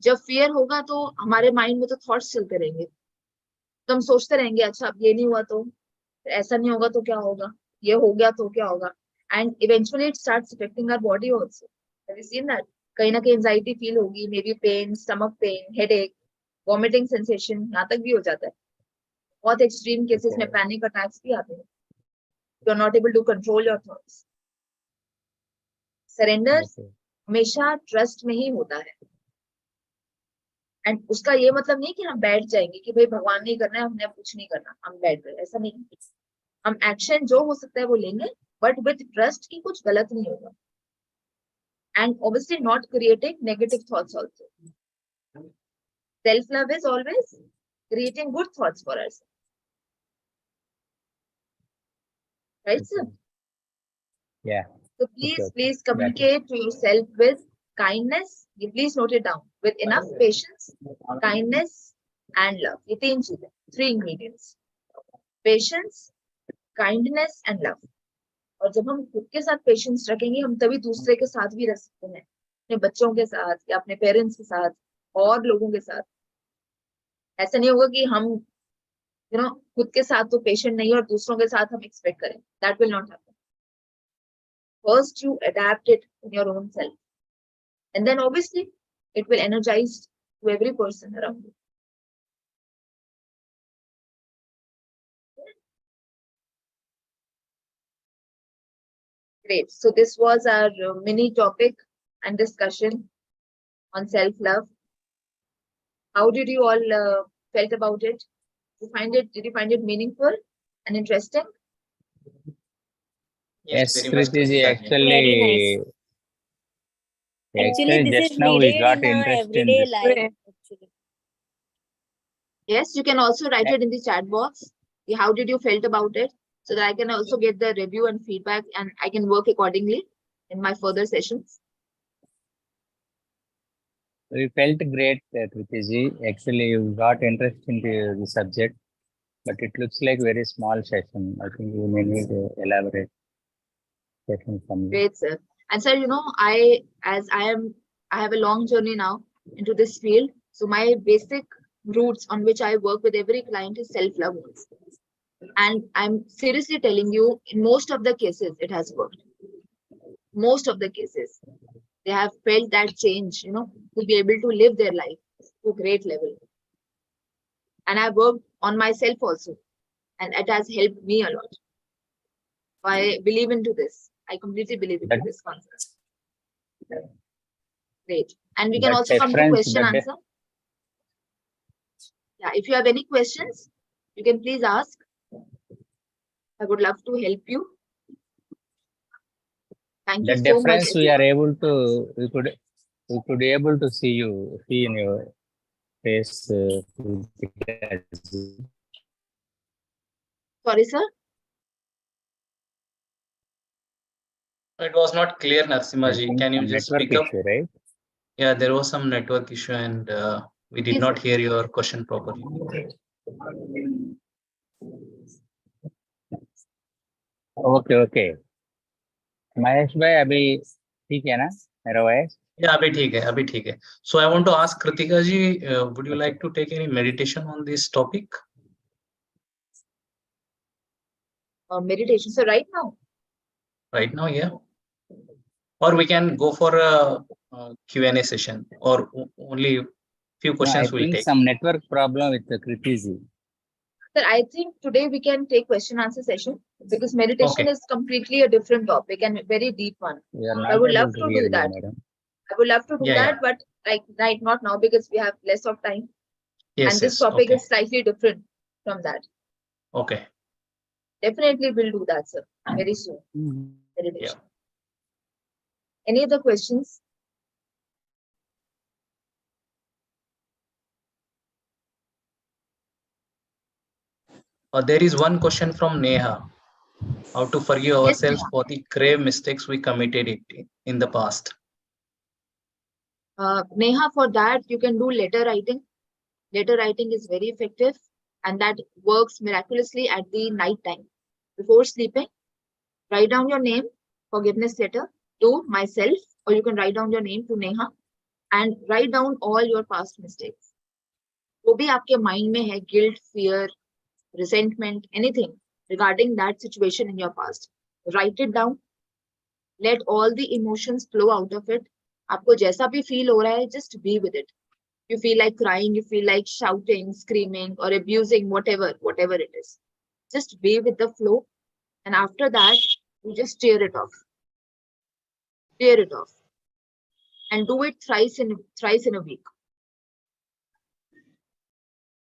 D: जब fear होगा तो हमारे mind में तो thoughts चलते रहेंगे. तो हम सोचते रहेंगे अच्छा अब ये नहीं हुआ तो ऐसा नहीं होगा तो क्या होगा, ये हो गया तो क्या होगा, and eventually it starts affecting our body also. Have you seen that? कहीं ना कहीं anxiety feel होगी, maybe pain, stomach pain, headache, vomiting sensation, यहाँ तक भी हो जाता है. बहुत extreme cases में panic attacks भी आते हैं. You are not able to control your thoughts. Surrender हमेशा trust में ही होता है. एंड उसका ये मतलब नहीं कि हम बैठ जाएंगे कि भाई भगवान नहीं करना है, हमने अब कुछ नहीं करना, हम बैठ गए, ऐसा नहीं. हम एक्शन जो हो सकता है वो लेंगे, बट विद ट्रस्ट की कुछ गलत नहीं होगा. And obviously not creating negative thoughts also. Self love is always creating good thoughts for us. Right sir?
L: Yeah.
D: So please communicate to yourself with kindness. You please note it down. With enough patience, kindness, and love. ये तीन चीजें, 3 ingredients. Patience, kindness, and love. और जब हम खुद के साथ patience रखेंगे, हम तभी दूसरे के साथ भी रह सकते हैं. अपने बच्चों के साथ या अपने पेरेंट्स के साथ और लोगों के साथ. ऐसा नहीं होगा कि हम खुद के साथ तो पेशेंट नहीं और दूसरों के साथ हम एक्सपेक्ट करें. That will not happen. First, you adapt it in your own self. And then obviously, it will energize to every person around you. Great. So this was our mini topic and discussion on self-love. How did you all felt about it? Did you find it meaningful and interesting?
L: Yes,
C: very much,
L: Kritika ji,
C: Kritika ji.
L: actually,
K: Actually, this
L: just
K: is
L: now we
K: needed
L: got
K: in our
L: interest in
K: everyday
L: this.
K: life. Actually.
D: Yes, you can also write it in the chat box. How did you felt about it? So that I can also get the review and feedback and I can work accordingly in my further sessions.
L: We felt great, Kritika ji. Actually, you got interest into the subject, but it looks like very small session. I think you may need to elaborate session from you.
D: Great, sir. And sir, I have a long journey now into this field. So my basic roots on which I work with every client is self-love. And I'm seriously telling you, in most of the cases, it has worked. Most of the cases, they have felt that change, to be able to live their life to a great level. And I worked on myself also, and it has helped me a lot. I believe into this. I completely believe into this concept. Great. And we can
L: That
D: also come to
L: difference,
D: question answer. Yeah, if you have any questions, you can please ask. I would love to help you. Thank you
L: The
D: so much.
L: difference we are able to, we could be able to see in your face.
D: Sorry, sir.
C: It was not clear, Narasimha ji. Can you just
L: Network
C: speak up?
L: issue, right?
C: Yeah, there was some network issue and we did
D: Yes,
C: not
D: sir.
C: hear your question properly.
L: Okay. Mahesh भाई अभी ठीक है ना मेरा voice?
C: Yeah, अभी ठीक है. So I want to ask Kritika ji, would you like to take any meditation on this topic?
D: Meditation. So right now.
C: right now here? Or we can go for a Q&A session, or only few
L: No, I
C: questions we'll
L: think
C: take.
L: some network problem with the Kritiji.
D: Sir, I think today we can take question answer session because meditation
C: Okay.
D: is completely a different topic and very deep one.
L: We are
D: I
L: not
D: would
L: able
D: love
L: to
D: to
L: hear
D: do
L: you,
D: that.
L: madam.
D: I would love to do
C: Yeah,
D: that,
C: yeah.
D: but right, not now because we have less of time.
C: Yes,
D: And this
C: yes.
D: topic
C: Okay.
D: is slightly different from that.
C: Okay.
D: Definitely we'll do that, sir, very soon. Meditation.
C: Yeah.
D: Any other questions?
C: There is one question from Neha. How to forgive
D: Yes,
C: ourselves
D: Neha.
C: for the grave mistakes we committed in the past?
D: Neha, for that you can do letter writing. Letter writing is very effective and that works miraculously at the night time. Before sleeping, write down your name, forgiveness letter to myself, or you can write down your name to Neha and write down all your past mistakes. वो भी आपके mind में है, guilt, fear, resentment, anything regarding that situation in your past. Write it down. Let all the emotions flow out of it. आपको जैसा भी feel हो रहा है, just be with it. You feel like crying, you feel like shouting, screaming, or abusing, whatever it is. Just be with the flow. And after that, you just tear it off. Tear it off. And do it thrice in a week.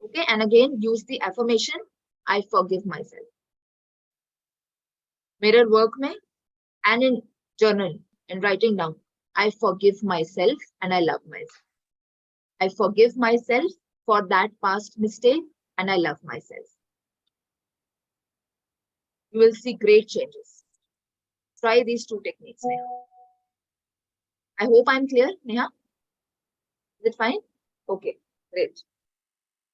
D: Okay, and again use the affirmation, I forgive myself. Mirror work mein and in journal and writing down, I forgive myself and I love myself. I forgive myself for that past mistake and I love myself. You will see great changes. Try these two techniques, Neha. I hope I'm clear, Neha. Is it fine? Okay, great.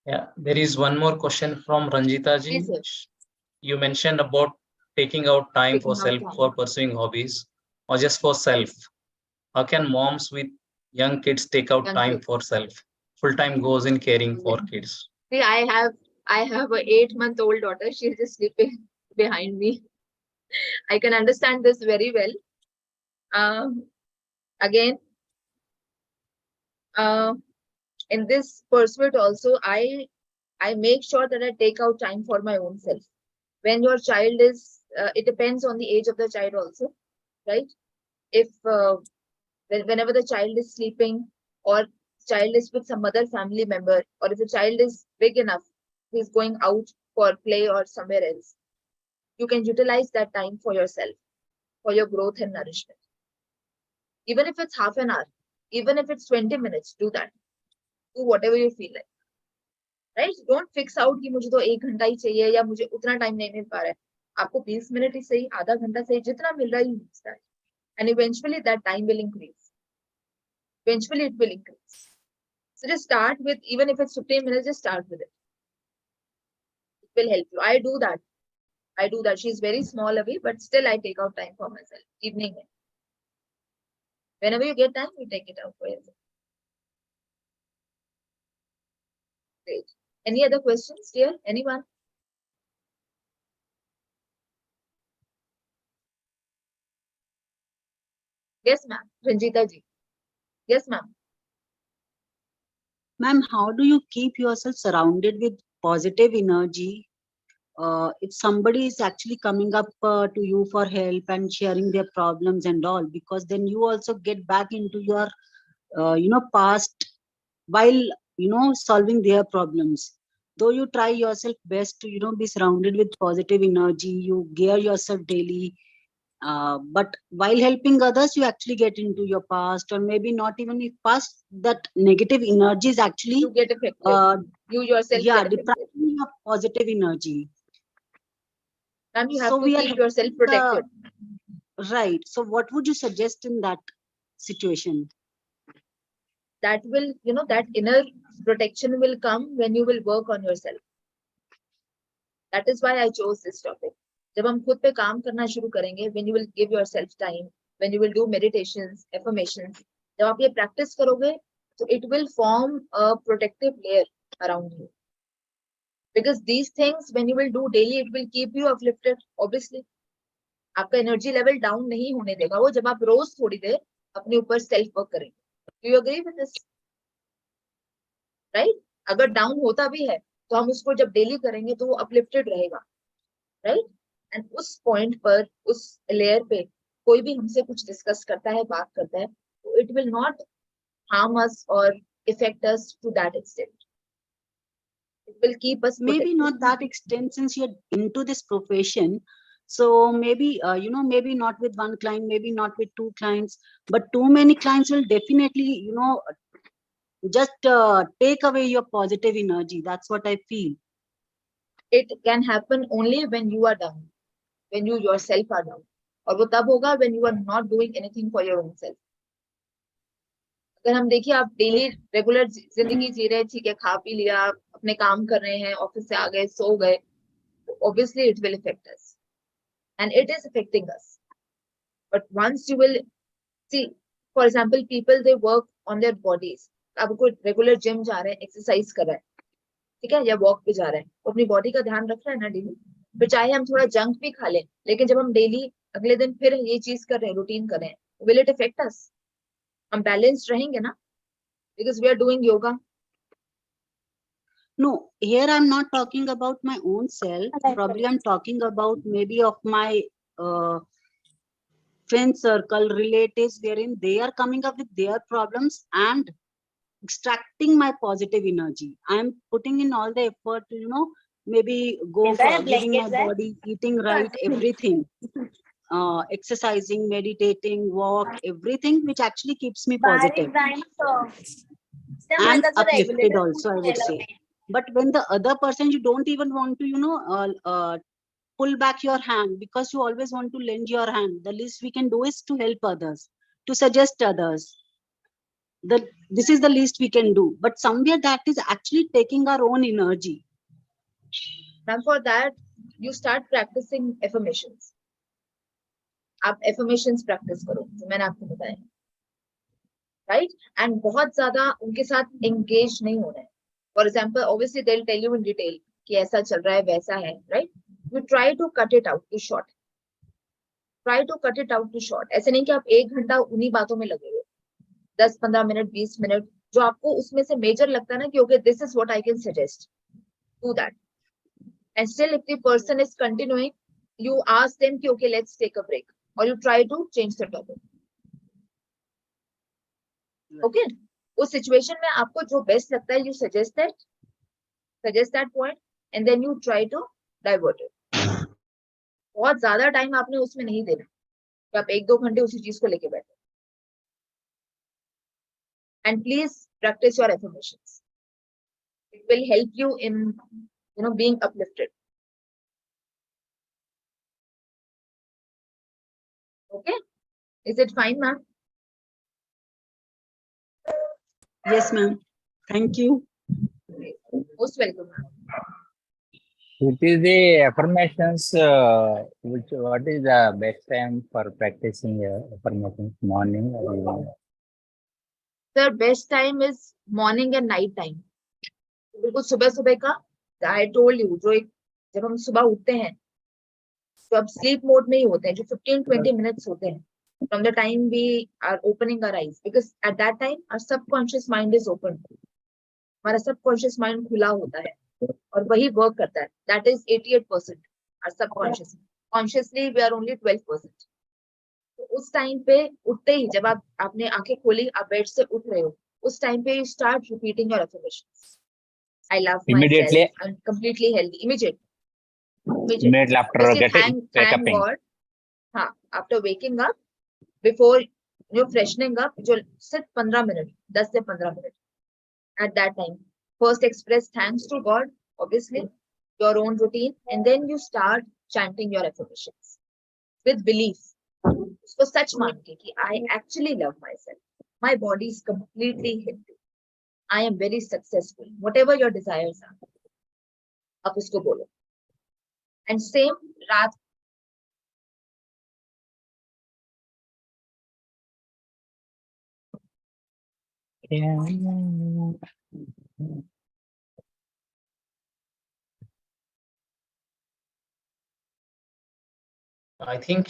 C: Yeah, there is one more question from Ranjita ji.
D: Yes, sir.
C: You mentioned about taking out time for
D: Taking out
C: self,
D: time.
C: for pursuing hobbies, or just for self. How can moms with young kids take out
D: Young
C: time
D: kids.
C: for self? Full time goes in caring for kids.
D: See, I have a 8-month-old daughter. She's just sleeping behind me. I can understand this very well. Again, in this pursuit also, I make sure that I take out time for my own self. When your child is, it depends on the age of the child also, right? If whenever the child is sleeping or child is with some other family member, or if the child is big enough, he's going out for play or somewhere else, you can utilize that time for yourself, for your growth and nourishment. Even if it's half an hour, even if it's 20 minutes, do that. Do whatever you feel like. Right? Don't fix out कि मुझे तो 1 घंटा ही चाहिए या मुझे उतना time नहीं मिल पा रहा है. आपको 20 मिनट ही सही, आधा घंटा सही, जितना मिल रहा है, you use that. And eventually that time will increase. Eventually it will increase. So just start with, even if it's 15 minutes, just start with it. It will help you. I do that. She's very small away, but still I take out time for myself. Evening. Whenever you get time, you take it out for yourself. Great. Any other questions, dear? Anyone? Yes, ma'am. Ranjita ji. Yes, ma'am.
N: Ma'am, how do you keep yourself surrounded with positive energy? If somebody is actually coming up to you for help and sharing their problems and all, because then you also get back into your, past while, solving their problems. Though you try yourself best to, be surrounded with positive energy, you gear yourself daily. But while helping others, you actually get into your past, or maybe not even if past, that negative energy is actually
D: You get affected. You yourself get affected.
N: depriving your positive energy.
D: Ma'am, you have
N: So
D: to
N: we are
D: keep yourself protected.
N: Right. So what would you suggest in that situation?
D: That will, that inner protection will come when you will work on yourself. That is why I chose this topic. जब हम खुद पे काम करना शुरू करेंगे, when you will give yourself time, when you will do meditations, affirmations, जब आप ये practice करोगे, so it will form a protective layer around you. Because these things, when you will do daily, it will keep you uplifted, obviously. आपका energy level down नहीं होने देगा वो, जब आप रोज थोड़ी देर अपने ऊपर सेल्फ वर्क करेंगे. Do you agree with this? Right. अगर डाउन होता भी है तो हम उसको जब डेली करेंगे तो वो अपलिफ्टेड रहेगा. राइट. एंड उस पॉइंट पर, उस लेयर पे कोई भी हमसे कुछ डिस्कस करता है, बात करता है, तो it will not harm us or affect us to that extent. It will keep us
N: Maybe
D: protected.
N: not that extent, since you're into this profession. So maybe maybe not with one client, maybe not with two clients, but too many clients will definitely just take away your positive energy. That's what I feel.
D: It can happen only when you are down, when you yourself are down. और वो तब होगा when you are not doing anything for your own self. अगर हम देखिए, आप daily regular जिंदगी जी रहे हैं, ठीक है, खा पी लिया, अपने काम कर रहे हैं, ऑफिस से आ गए, सो गए, obviously it will affect us, and it is affecting us. But once you will see, for example, people they work on their bodies. अब कोई रेगुलर जिम जा रहे हैं, एक्सरसाइज कर रहा है, ठीक है, या वॉक पे जा रहे हैं, वो अपनी बॉडी का ध्यान रख रहा है ना डेली. फिर चाहे हम थोड़ा जंक भी खा लें, लेकिन जब हम डेली अगले दिन फिर ये चीज कर रहे हैं, रूटीन कर रहे हैं, विल इट इफेक्ट अस? हम बैलेंस्ड रहेंगे ना, because we are doing yoga.
N: No, here I'm not talking about my own self. Probably I'm talking about maybe of my friend circle, relatives, wherein they are coming up with their problems and extracting my positive energy. I'm putting in all the effort to, maybe go for giving my body, eating right, everything, exercising, meditating, walk, everything, which actually keeps me positive and uplifted also, I would say. But when the other person, you don't even want to, pull back your hand, because you always want to lend your hand. The least we can do is to help others, to suggest others. This is the least we can do. But somewhere that is actually taking our own energy.
D: And for that, you start practicing affirmations. आप affirmations practice करो, जो मैंने आपको बताया, right? And बहुत ज़्यादा उनके साथ engage नहीं होना है. For example, obviously they'll tell you in detail कि ऐसा चल रहा है, वैसा है, right? You try to cut it out to short. Try to cut it out to short. ऐसे नहीं कि आप 1 घंटा उन्हीं बातों में लगे हुए, 10-15 मिनट, 20 मिनट, जो आपको उसमें से मेजर लगता है ना कि okay, this is what I can suggest. Do that. And still, if the person is continuing, you ask them कि okay, let's take a break, or you try to change the topic. Okay? उस situation में आपको जो best लगता है, you suggest that point, and then you try to divert it. बहुत ज्यादा time आपने उसमें नहीं देना कि आप 1-2 घंटे उसी चीज को लेके बैठे. And please practice your affirmations. It will help you in being uplifted. Okay? Is it fine, ma'am?
N: Yes, ma'am. Thank you.
D: Most welcome, ma'am.
L: It is the affirmations, what is the best time for practicing affirmations, morning or evening?
D: The best time is morning and night time. बिल्कुल सुबह सुबह का, I told you, जो जब हम सुबह उठते हैं तो अब स्लीप मोड में ही होते हैं, जो 15-20 minutes होते हैं from the time we are opening our eyes, because at that time our subconscious mind is open. हमारा subconscious mind खुला होता है और वही वर्क करता है. That is 88%. Our subconscious. Consciously we are only 12%. तो उस टाइम पे उठते ही, जब आपने आंखें खोली, आप बेड से उठ रहे हो, उस टाइम पे you start repeating your affirmations. I love
L: Immediately.
D: myself. I'm completely healthy. Immediately
L: After
D: thank God. हाँ, after waking up, before freshening up, जो सिर्फ 15 मिनट, 10 से 15 minute. At that time, first express thanks to God, obviously, your own routine, and then you start chanting your affirmations with belief. उसको सच मान के कि I actually love myself. My body is completely healthy. I am very successful. Whatever your desires are, आप उसको बोलो. And same रात
C: I think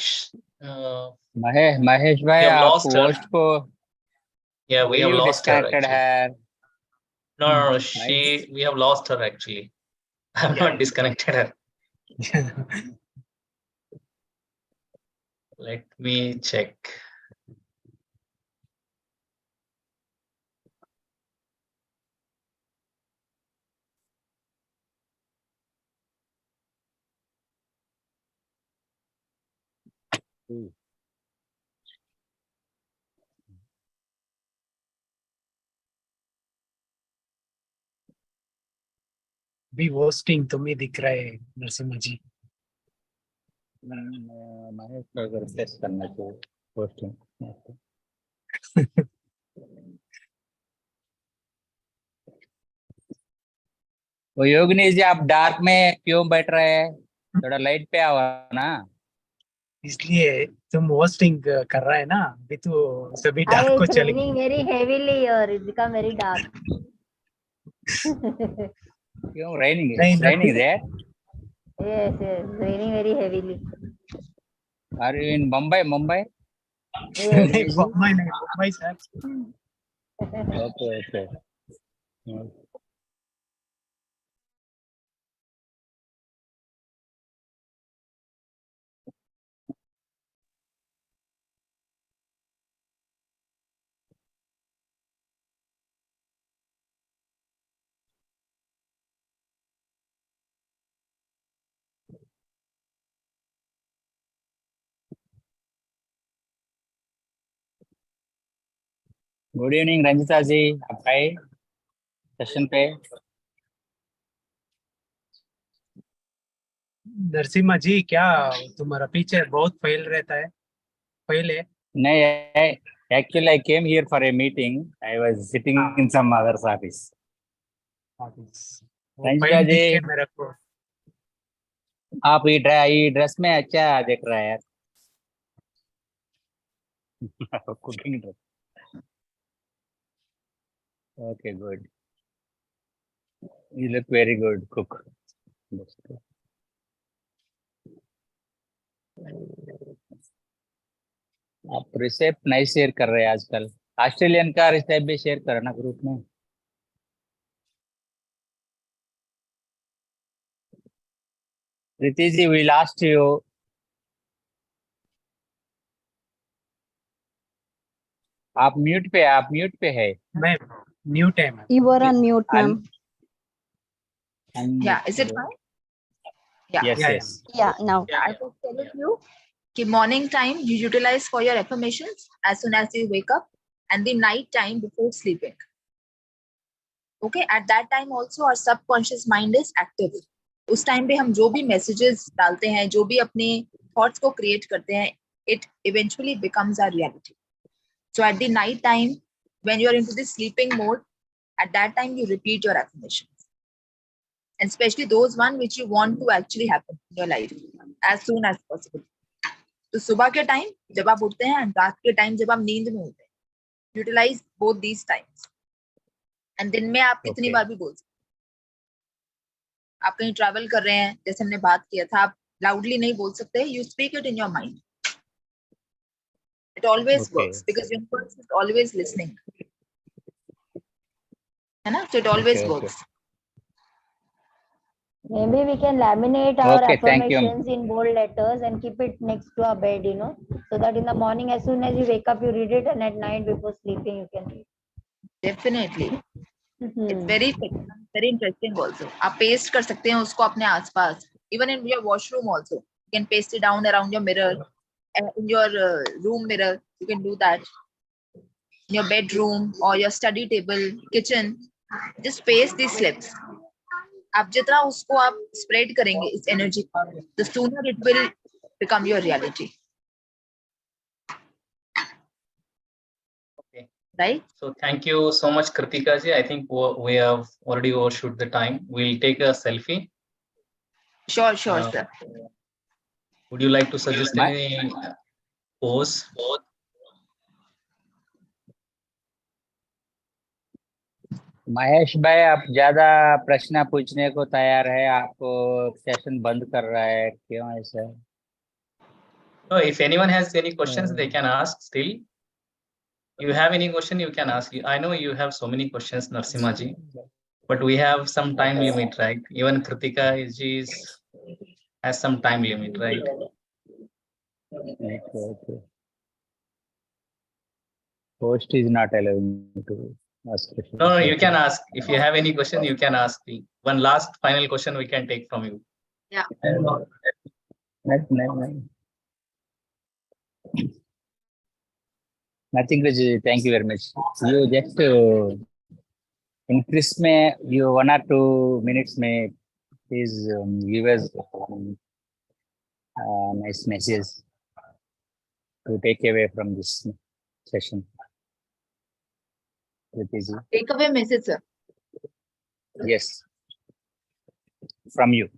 L: Mahesh
C: we
L: भाई
C: have
L: आप
C: lost her.
L: होस्ट को
C: Yeah, we
L: why
C: have
L: you
C: lost her
L: disconnected
C: actually.
L: her?
C: No,
L: Nice.
C: we have lost her actually. I have not disconnected her. Let me check.
M: भी hosting तुम्हें दिख रहा है नरसिम्हा जी।
L: महेश को अगर टेस्ट करना चाहिए होस्टिंग। वो योगनी जी आप डार्क में क्यों बैठ रहे हैं? थोड़ा लाइट पे आओ ना।
M: इसलिए तुम होस्टिंग कर रहा है ना, अभी तो सभी
J: Hi,
M: डार्क को
J: it's
M: चले
J: raining very heavily here. It's become very dark.
L: क्यों raining
M: नहीं
L: raining there?
J: Yes, yes, raining very heavily.
L: Are you in Mumbai?
J: Yes.
M: नहीं मुंबई नहीं, Mumbai sir.
L: Okay. Good evening Ranjita ji, आप आए सेशन पे।
M: नरसिम्हा जी क्या तुम्हारा पीछे बहुत फैल रहता है पहले?
L: नहीं, actually I came here for a meeting. I was sitting in some other's office.
M: वो
L: रंजिता
M: फैल दिख
L: जी,
M: के मेरे को।
L: आप ये ड्रेस में अच्छा दिख रहा है यार। Cooking dress. Okay, good. You look very good cook. आप रिसेप्ट नहीं शेयर कर रहे हैं आजकल। ऑस्ट्रेलियन का रिसेप्ट भी शेयर करना ग्रुप में। Preeti ji, we lost you. आप म्यूट पे है।
M: मैं म्यूट है ma'am.
O: You were on mute, ma'am.
D: Yeah, is it fine? Yeah.
L: Yes.
O: Yeah, now.
D: Yeah, I was telling you कि morning time you utilize for your affirmations as soon as you wake up, and the night time before sleeping. Okay, at that time also our subconscious mind is active. उस time पे हम जो भी messages डालते हैं, जो भी अपने thoughts को create करते हैं, it eventually becomes our reality. So at the night time, when you are into the sleeping mode, at that time you repeat your affirmations, and especially those one which you want to actually happen in your life as soon as possible. तो सुबह के time जब आप उठते हैं, रात के time जब आप नींद में होते हैं, utilize both these times. And दिन में आप कितनी बार भी बोल सकते हैं। आप कहीं ट्रैवल कर रहे हैं, जैसे हमने बात किया था, आप लाउडली नहीं बोल सकते, you speak it in your mind. It always works because universe is always listening, है ना? So it always works.
J: Maybe we can laminate our
L: Okay, thank you.
J: affirmations in bold letters and keep it next to our bed, so that in the morning, as soon as you wake up, you read it, and at night before sleeping, you can read.
D: Definitely. It's very interesting also. आप paste कर सकते हैं उसको अपने आसपास, even in your washroom also. You can paste it down around your mirror, in your room mirror. You can do that. In your bedroom or your study table, kitchen. Just paste these slips. आप जितना उसको आप spread करेंगे इस energy को, the sooner it will become your reality.
C: Okay.
D: Right?
C: So thank you so much, Kritika ji. I think we have already overshoot the time. We'll take a selfie.
D: Sure, sir.
C: Would you like to suggest any pose?
L: Mahesh भाई, आप ज्यादा प्रश्न पूछने को तैयार है, आपको session बंद कर रहा है, क्यों ऐसा?
C: No, if anyone has any questions, they can ask still. You have any question, you can ask. I know you have so many questions, Narsimaji, but we have some time limit, right? Even Kritika has some time limit, right?
L: Okay. Host is not allowing to ask questions.
C: No, you can ask. If you have any question, you can ask. One last final question we can take from you.
D: Yeah.
L: Nothing, Raju. Thank you very much. You just in Chris may you 1 or 2 minutes may please give us nice message to take away from this session.
D: Take away message, sir.
L: Yes, from you.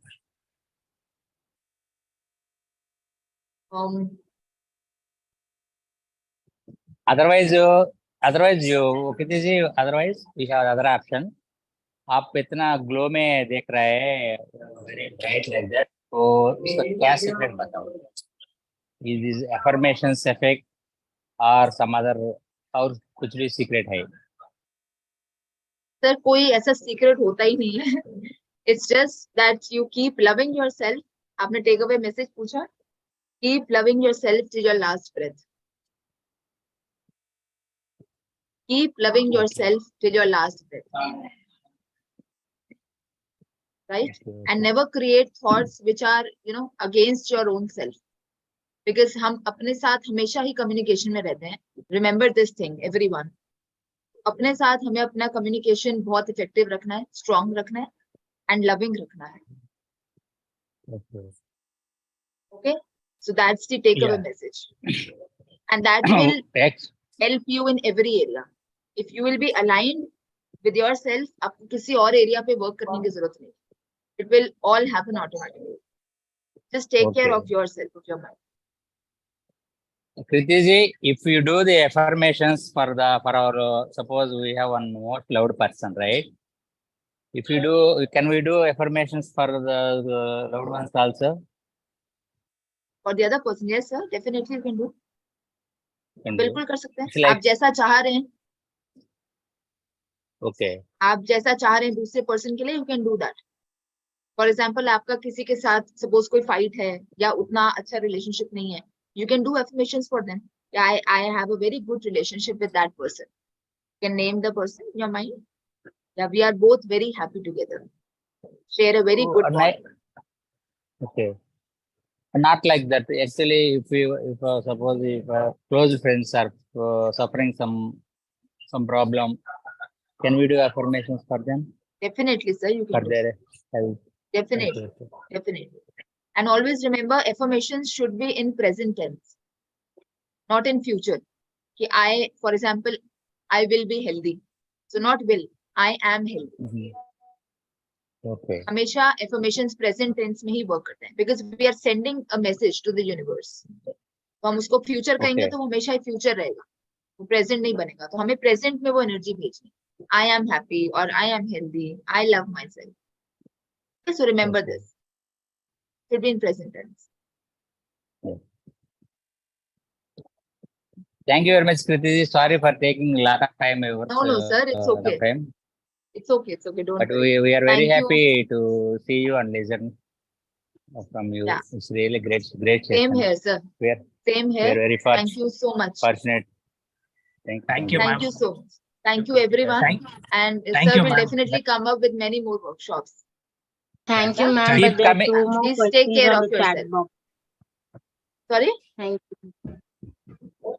L: Otherwise, Kriti ji, otherwise we have other option. आप इतना glow में देख रहे हैं very bright like that, तो इसका क्या secret बताओ? Is this affirmations effect or some other और कुछ भी secret है?
D: सर कोई ऐसा सीक्रेट होता ही नहीं है. It's just that you keep loving yourself. आपने टेक अवे मैसेज पूछा. Keep loving yourself till your last breath. Keep loving yourself till your last breath. Right? And never create thoughts which are, against your own self. Because हम अपने साथ हमेशा ही communication में रहते हैं. Remember this thing, everyone. अपने साथ हमें अपना communication बहुत effective रखना है, strong रखना है, and loving रखना है. Okay? So that's the takeaway message. And that will help you in every area. If you will be aligned with yourself, आपको किसी और area पे work करने की जरूरत नहीं. It will all happen automatically. Just take care of yourself, of your mind.
L: Kriti ji, if you do the affirmations for our suppose we have one most loved person, right? If you do, can we do affirmations for the loved ones also?
D: For the other person, yes sir, definitely you can do. बिल्कुल कर सकते हैं.
L: Like,
D: आप जैसा चाह रहे हैं.
L: Okay.
D: आप जैसा चाह रहे हैं दूसरे person के लिए, you can do that. For example, आपका किसी के साथ suppose कोई fight है या उतना अच्छा relationship नहीं है, you can do affirmations for them. Yeah, I have a very good relationship with that person. You can name the person in your mind. Yeah, we are both very happy together. Share a very good bond.
L: Okay. Not like that. Actually, if suppose if close friends are suffering some problem, can we do affirmations for them?
D: Definitely, sir. You can
L: for their health.
D: Definitely, definitely. And always remember, affirmations should be in present tense, not in future. For example, I will be healthy. So not will, I am healthy.
L: Okay.
D: हमेशा affirmations present tense में ही work करते हैं, because we are sending a message to the universe. तो हम उसको future कहेंगे तो हमेशा ही future रहेगा, वो present नहीं बनेगा. तो हमें present में वो energy भेजनी. I am happy or I am healthy. I love myself. So remember this. It should be in present tense.
L: Thank you very much, Kriti. Sorry for taking a lot of time.
D: No, sir. It's okay. It's okay. It's okay. Don't
L: but
D: worry.
L: we are very
D: Thank
L: happy to see you and listen from you.
D: Yeah.
L: It's really great. Session.
D: Same here, sir. Same here.
L: We are very
D: Thank you so much.
L: Fortunate. Thank you.
D: Thank you so much. Thank you, everyone. And sir will definitely come up with many more workshops.
E: Thank you, ma'am.
L: Keep
E: But there are
L: coming.
E: 2 more
D: Please take
E: questions
D: care
E: on
D: of
E: the chat
D: yourself.
E: box.
D: Sorry?
E: Thank you.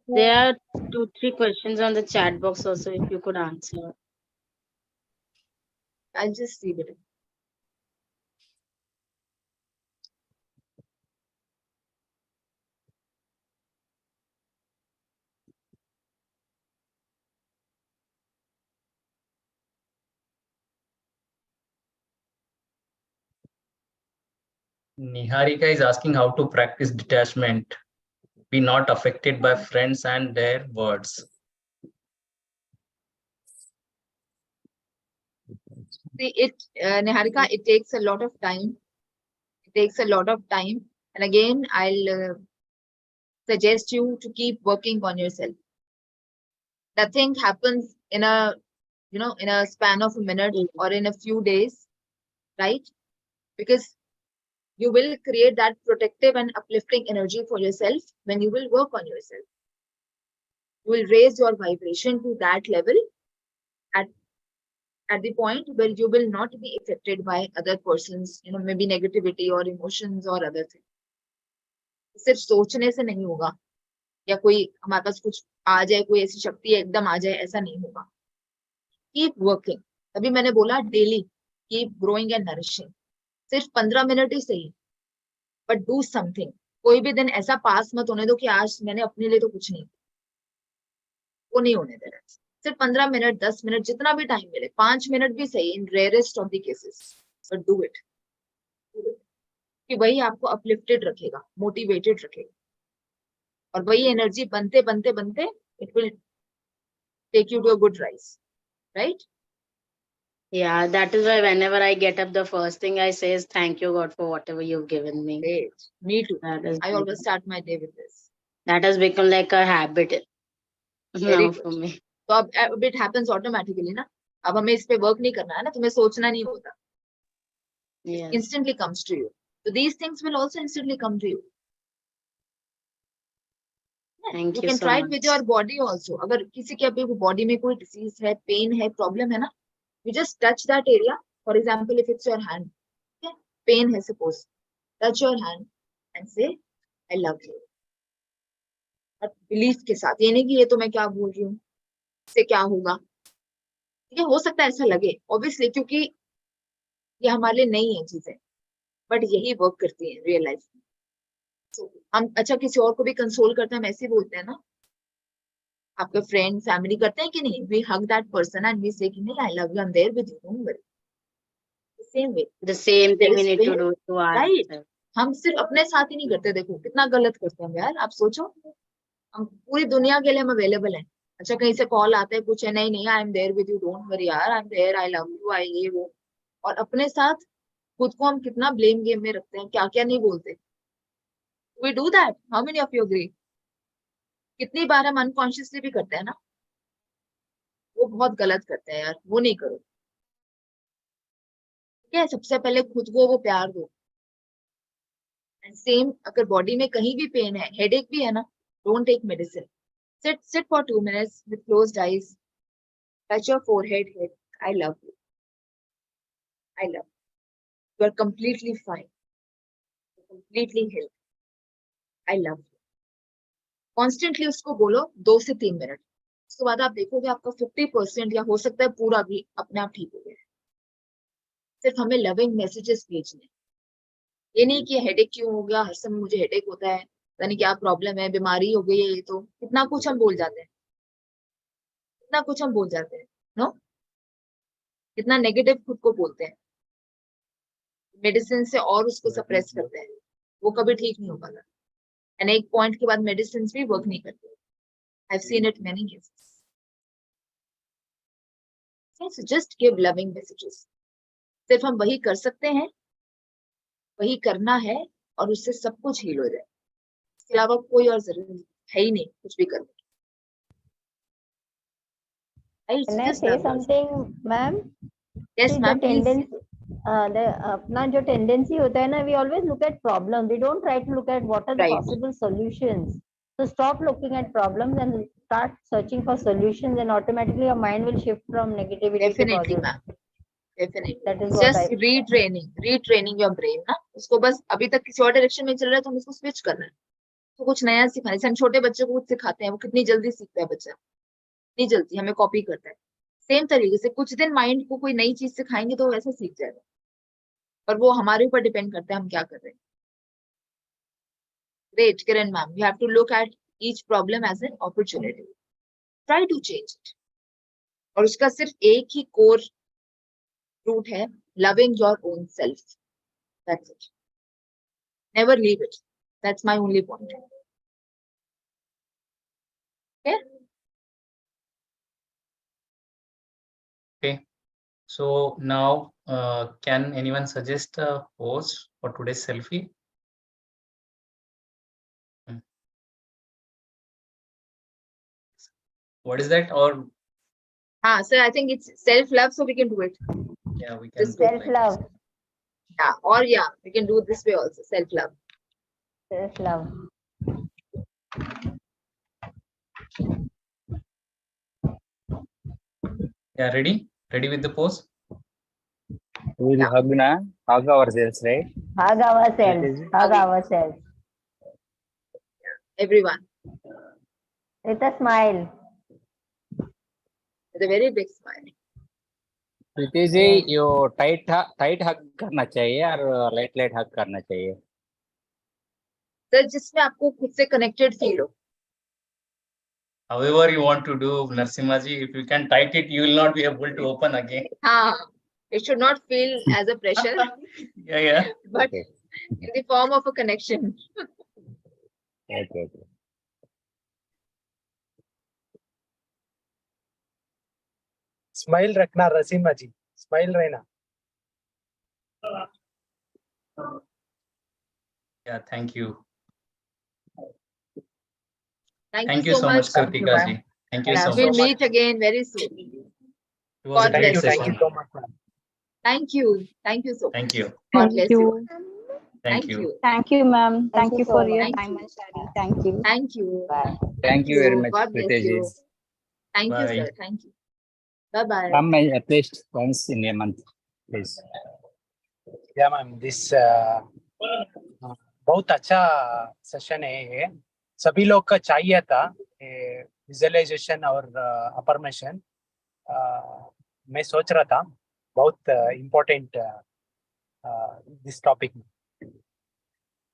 E: There are 2-3 questions on the chat box also, if you could answer.
D: I'll just leave it.
C: Niharika is asking how to practice detachment, be not affected by friends and their words.
D: See, Niharika, it takes a lot of time. It takes a lot of time. And again, I'll suggest you to keep working on yourself. Nothing happens in a, in a span of a minute or in a few days, right? Because you will create that protective and uplifting energy for yourself when you will work on yourself. You will raise your vibration to that level at the point where you will not be affected by other persons, maybe negativity or emotions or other things. सिर्फ सोचने से नहीं होगा या कोई हमारे पास कुछ आ जाए, कोई ऐसी शक्ति एकदम आ जाए, ऐसा नहीं होगा. Keep working. तभी मैंने बोला daily keep growing and nourishing. सिर्फ 15 मिनट ही सही, बट डू समथिंग. कोई भी दिन ऐसा पास मत होने दो कि आज मैंने अपने लिए तो कुछ नहीं, वो नहीं होने दे रहा. सिर्फ 15 मिनट, 10 मिनट, जितना भी टाइम मिले, 5 मिनट भी सही in rarest of the cases, but do it. कि वही आपको अपलिफ्टेड रखेगा, मोटिवेटेड रखेगा, और वही एनर्जी बनते बनते बनते it will take you to a good rise, right?
E: Yeah, that is why whenever I get up, the first thing I say is thank you, God, for whatever you've given me.
D: Great. Me too.
E: That is
D: I always start my day with this.
E: that has become like a habit
D: Very
E: now
D: good.
E: for me.
D: तो अब it happens automatically ना. अब हमें इस पे work नहीं करना है ना, तुम्हें सोचना नहीं होता.
E: Yes.
D: Instantly comes to you. So these things will also instantly come to you.
E: Thank
D: You
E: you
D: can
E: so
D: try it
E: much.
D: with your body also. अगर किसी के अभी बॉडी में कोई डिसीज है, पेन है, प्रॉब्लम है ना, you just touch that area. For example, if it's your hand, okay, pain है suppose, touch your hand and say I love you. और बिलीफ के साथ, ये नहीं कि ये तो मैं क्या बोल रही हूँ, इससे क्या होगा. ठीक है, हो सकता है ऐसा लगे ऑब्वियसली, क्योंकि ये हमारे लिए नहीं है चीजें, बट यही वर्क करती है रियल लाइफ में. हम अच्छा किसी और को भी कंसोल करते हैं, हम ऐसे बोलते हैं ना, आपके फ्रेंड फैमिली करते हैं कि नहीं, we hug that person and we say कि नहीं I love you, I am there with you, don't worry. Same way,
E: The same thing we need to do to
D: right.
E: ourselves.
D: हम सिर्फ अपने साथ ही नहीं करते, देखो कितना गलत करते हैं यार. आप सोचो, हम पूरी दुनिया के लिए हम अवेलेबल हैं. अच्छा कहीं से कॉल आता है, कुछ है, नहीं नहीं I am there with you, don't worry यार, I am there, I love you, I ये वो. और अपने साथ खुद को हम कितना ब्लेम गेम में रखते हैं, क्या क्या नहीं बोलते. We do that. How many of you agree? कितनी बार हम अनकॉन्शियसली भी करते हैं ना, वो बहुत गलत करते हैं यार, वो नहीं करो. ठीक है, सबसे पहले खुद को वो प्यार दो. एंड सेम, अगर बॉडी में कहीं भी पेन है, हेडेक भी है ना, don't take medicine. sit for 2 minutes with closed eyes, touch your forehead, head. I love you, I love you. You are completely fine, you're completely healed, I love you. Constantly उसको बोलो 2 से 3 minute. उसके बाद आप देखोगे आपका 50% या हो सकता है पूरा भी अपने आप ठीक हो गया. सिर्फ हमें लविंग मैसेजेस भेजने. ये नहीं कि हेडेक क्यों हो गया, हर समय मुझे हेडेक होता है, पता नहीं क्या प्रॉब्लम है, बीमारी हो गई है, ये तो कितना कुछ हम बोल जाते हैं, कितना कुछ हम बोल जाते हैं. नो, कितना नेगेटिव खुद को बोलते हैं, मेडिसिन से और उसको सप्रेस करते हैं, वो कभी ठीक नहीं हो पाता. एंड एक पॉइंट के बाद मेडिसिन भी वर्क नहीं करते. I have seen it many cases. So just give loving messages. सिर्फ हम वही कर सकते हैं, वही करना है, और उससे सब कुछ हील हो जाए. इसके अलावा कोई और जरूरत है ही नहीं कुछ भी करने की.
J: Can I say something, ma'am?
D: Yes, ma'am, please.
J: अपना जो टेंडेंसी होता है ना, we always look at problem. We don't try to look at what are the
D: Right.
J: possible solutions. So stop looking at problems and start searching for solutions, and automatically your mind will shift from negativity
D: Definitely,
J: to positive.
D: ma'am. Definitely.
J: That is
D: It's
J: what
D: just retraining your brain ना. उसको बस अभी तक किसी और direction में चल रहा है, तो हम उसको स्विच करना है, तो कुछ नया सिखाना है. जैसे हम छोटे बच्चों को कुछ सिखाते हैं, वो कितनी जल्दी सीखता है बच्चा, इतनी जल्दी हमें कॉपी करता है. सेम तरीके से कुछ दिन माइंड को कोई नई चीज सिखाएंगे तो वैसे सीख जाएगा, पर वो हमारे ऊपर डिपेंड करता है हम क्या कर रहे हैं. Great, Kiran ma'am. You have to look at each problem as an opportunity. Try to change it. और उसका सिर्फ एक ही कोर रूट है, loving your own self. That's it. Never leave it. That's my only point. Okay?
C: Okay. So now, can anyone suggest a pose for today's selfie? What is that? Or
D: So I think it's self-love, so we can do it.
C: yeah, we can
D: This
C: do
D: way.
C: it like
J: Self-love.
D: Yeah, or yeah, we can do it this way also, self-love.
J: Self-love.
C: Yeah, ready? Ready with the pose?
L: We will hug na, hug ourselves, right?
J: Hug ourselves.
L: It is-
J: Hug ourselves.
D: Everyone
J: With a smile.
D: with a very big smile.
L: Preeti ji, यो tight hug करना चाहिए और light हग करना चाहिए?
D: Sir जिसमें आपको खुद से कनेक्टेड फील हो.
C: However you want to do, Narasimha ji, if you can tight it, you will not be able to open again.
D: It should not feel as a pressure.
C: Yeah.
D: But
L: Okay.
D: in the form of a connection.
L: Okay.
M: Smile रखना रसीमा जी, smile रहना.
C: Yeah, thank you.
D: Thank you so much,
C: Kritika ji. Thank you so
D: We'll
C: much.
D: meet again very soon.
C: It was a
D: God
C: great
D: bless
M: Thank
C: session.
M: you so much, ma'am.
D: Thank you. Thank you so much.
C: Thank you.
D: God bless you.
C: Thank you.
E: Thank you, ma'am. Thank you
J: so
E: for your
J: much.
E: time and sharing. Thank you.
D: Thank you.
J: Bye.
L: Thank you very much,
D: God bless
L: Priti ji.
D: you. Thank you,
C: Bye.
D: sir. Thank you. Bye-bye.
L: Come at least once in a month, please.
M: या ma'am, this बहुत अच्छा session है ये. सभी लोग का चाहिए था विजुअलाइजेशन और अफर्मेशन. मैं सोच रहा था बहुत important this topic.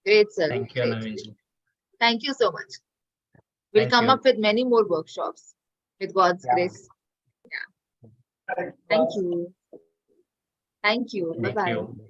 D: Great, sir.
C: Thank you,
D: Great.
C: Naveen ji.
D: Thank you so much. We'll
C: Thank
D: come
C: you.
D: up with many more workshops with God's
M: Yeah.
D: grace. Yeah. Thank you. Thank you.
C: Thank
D: Bye-bye.
C: you.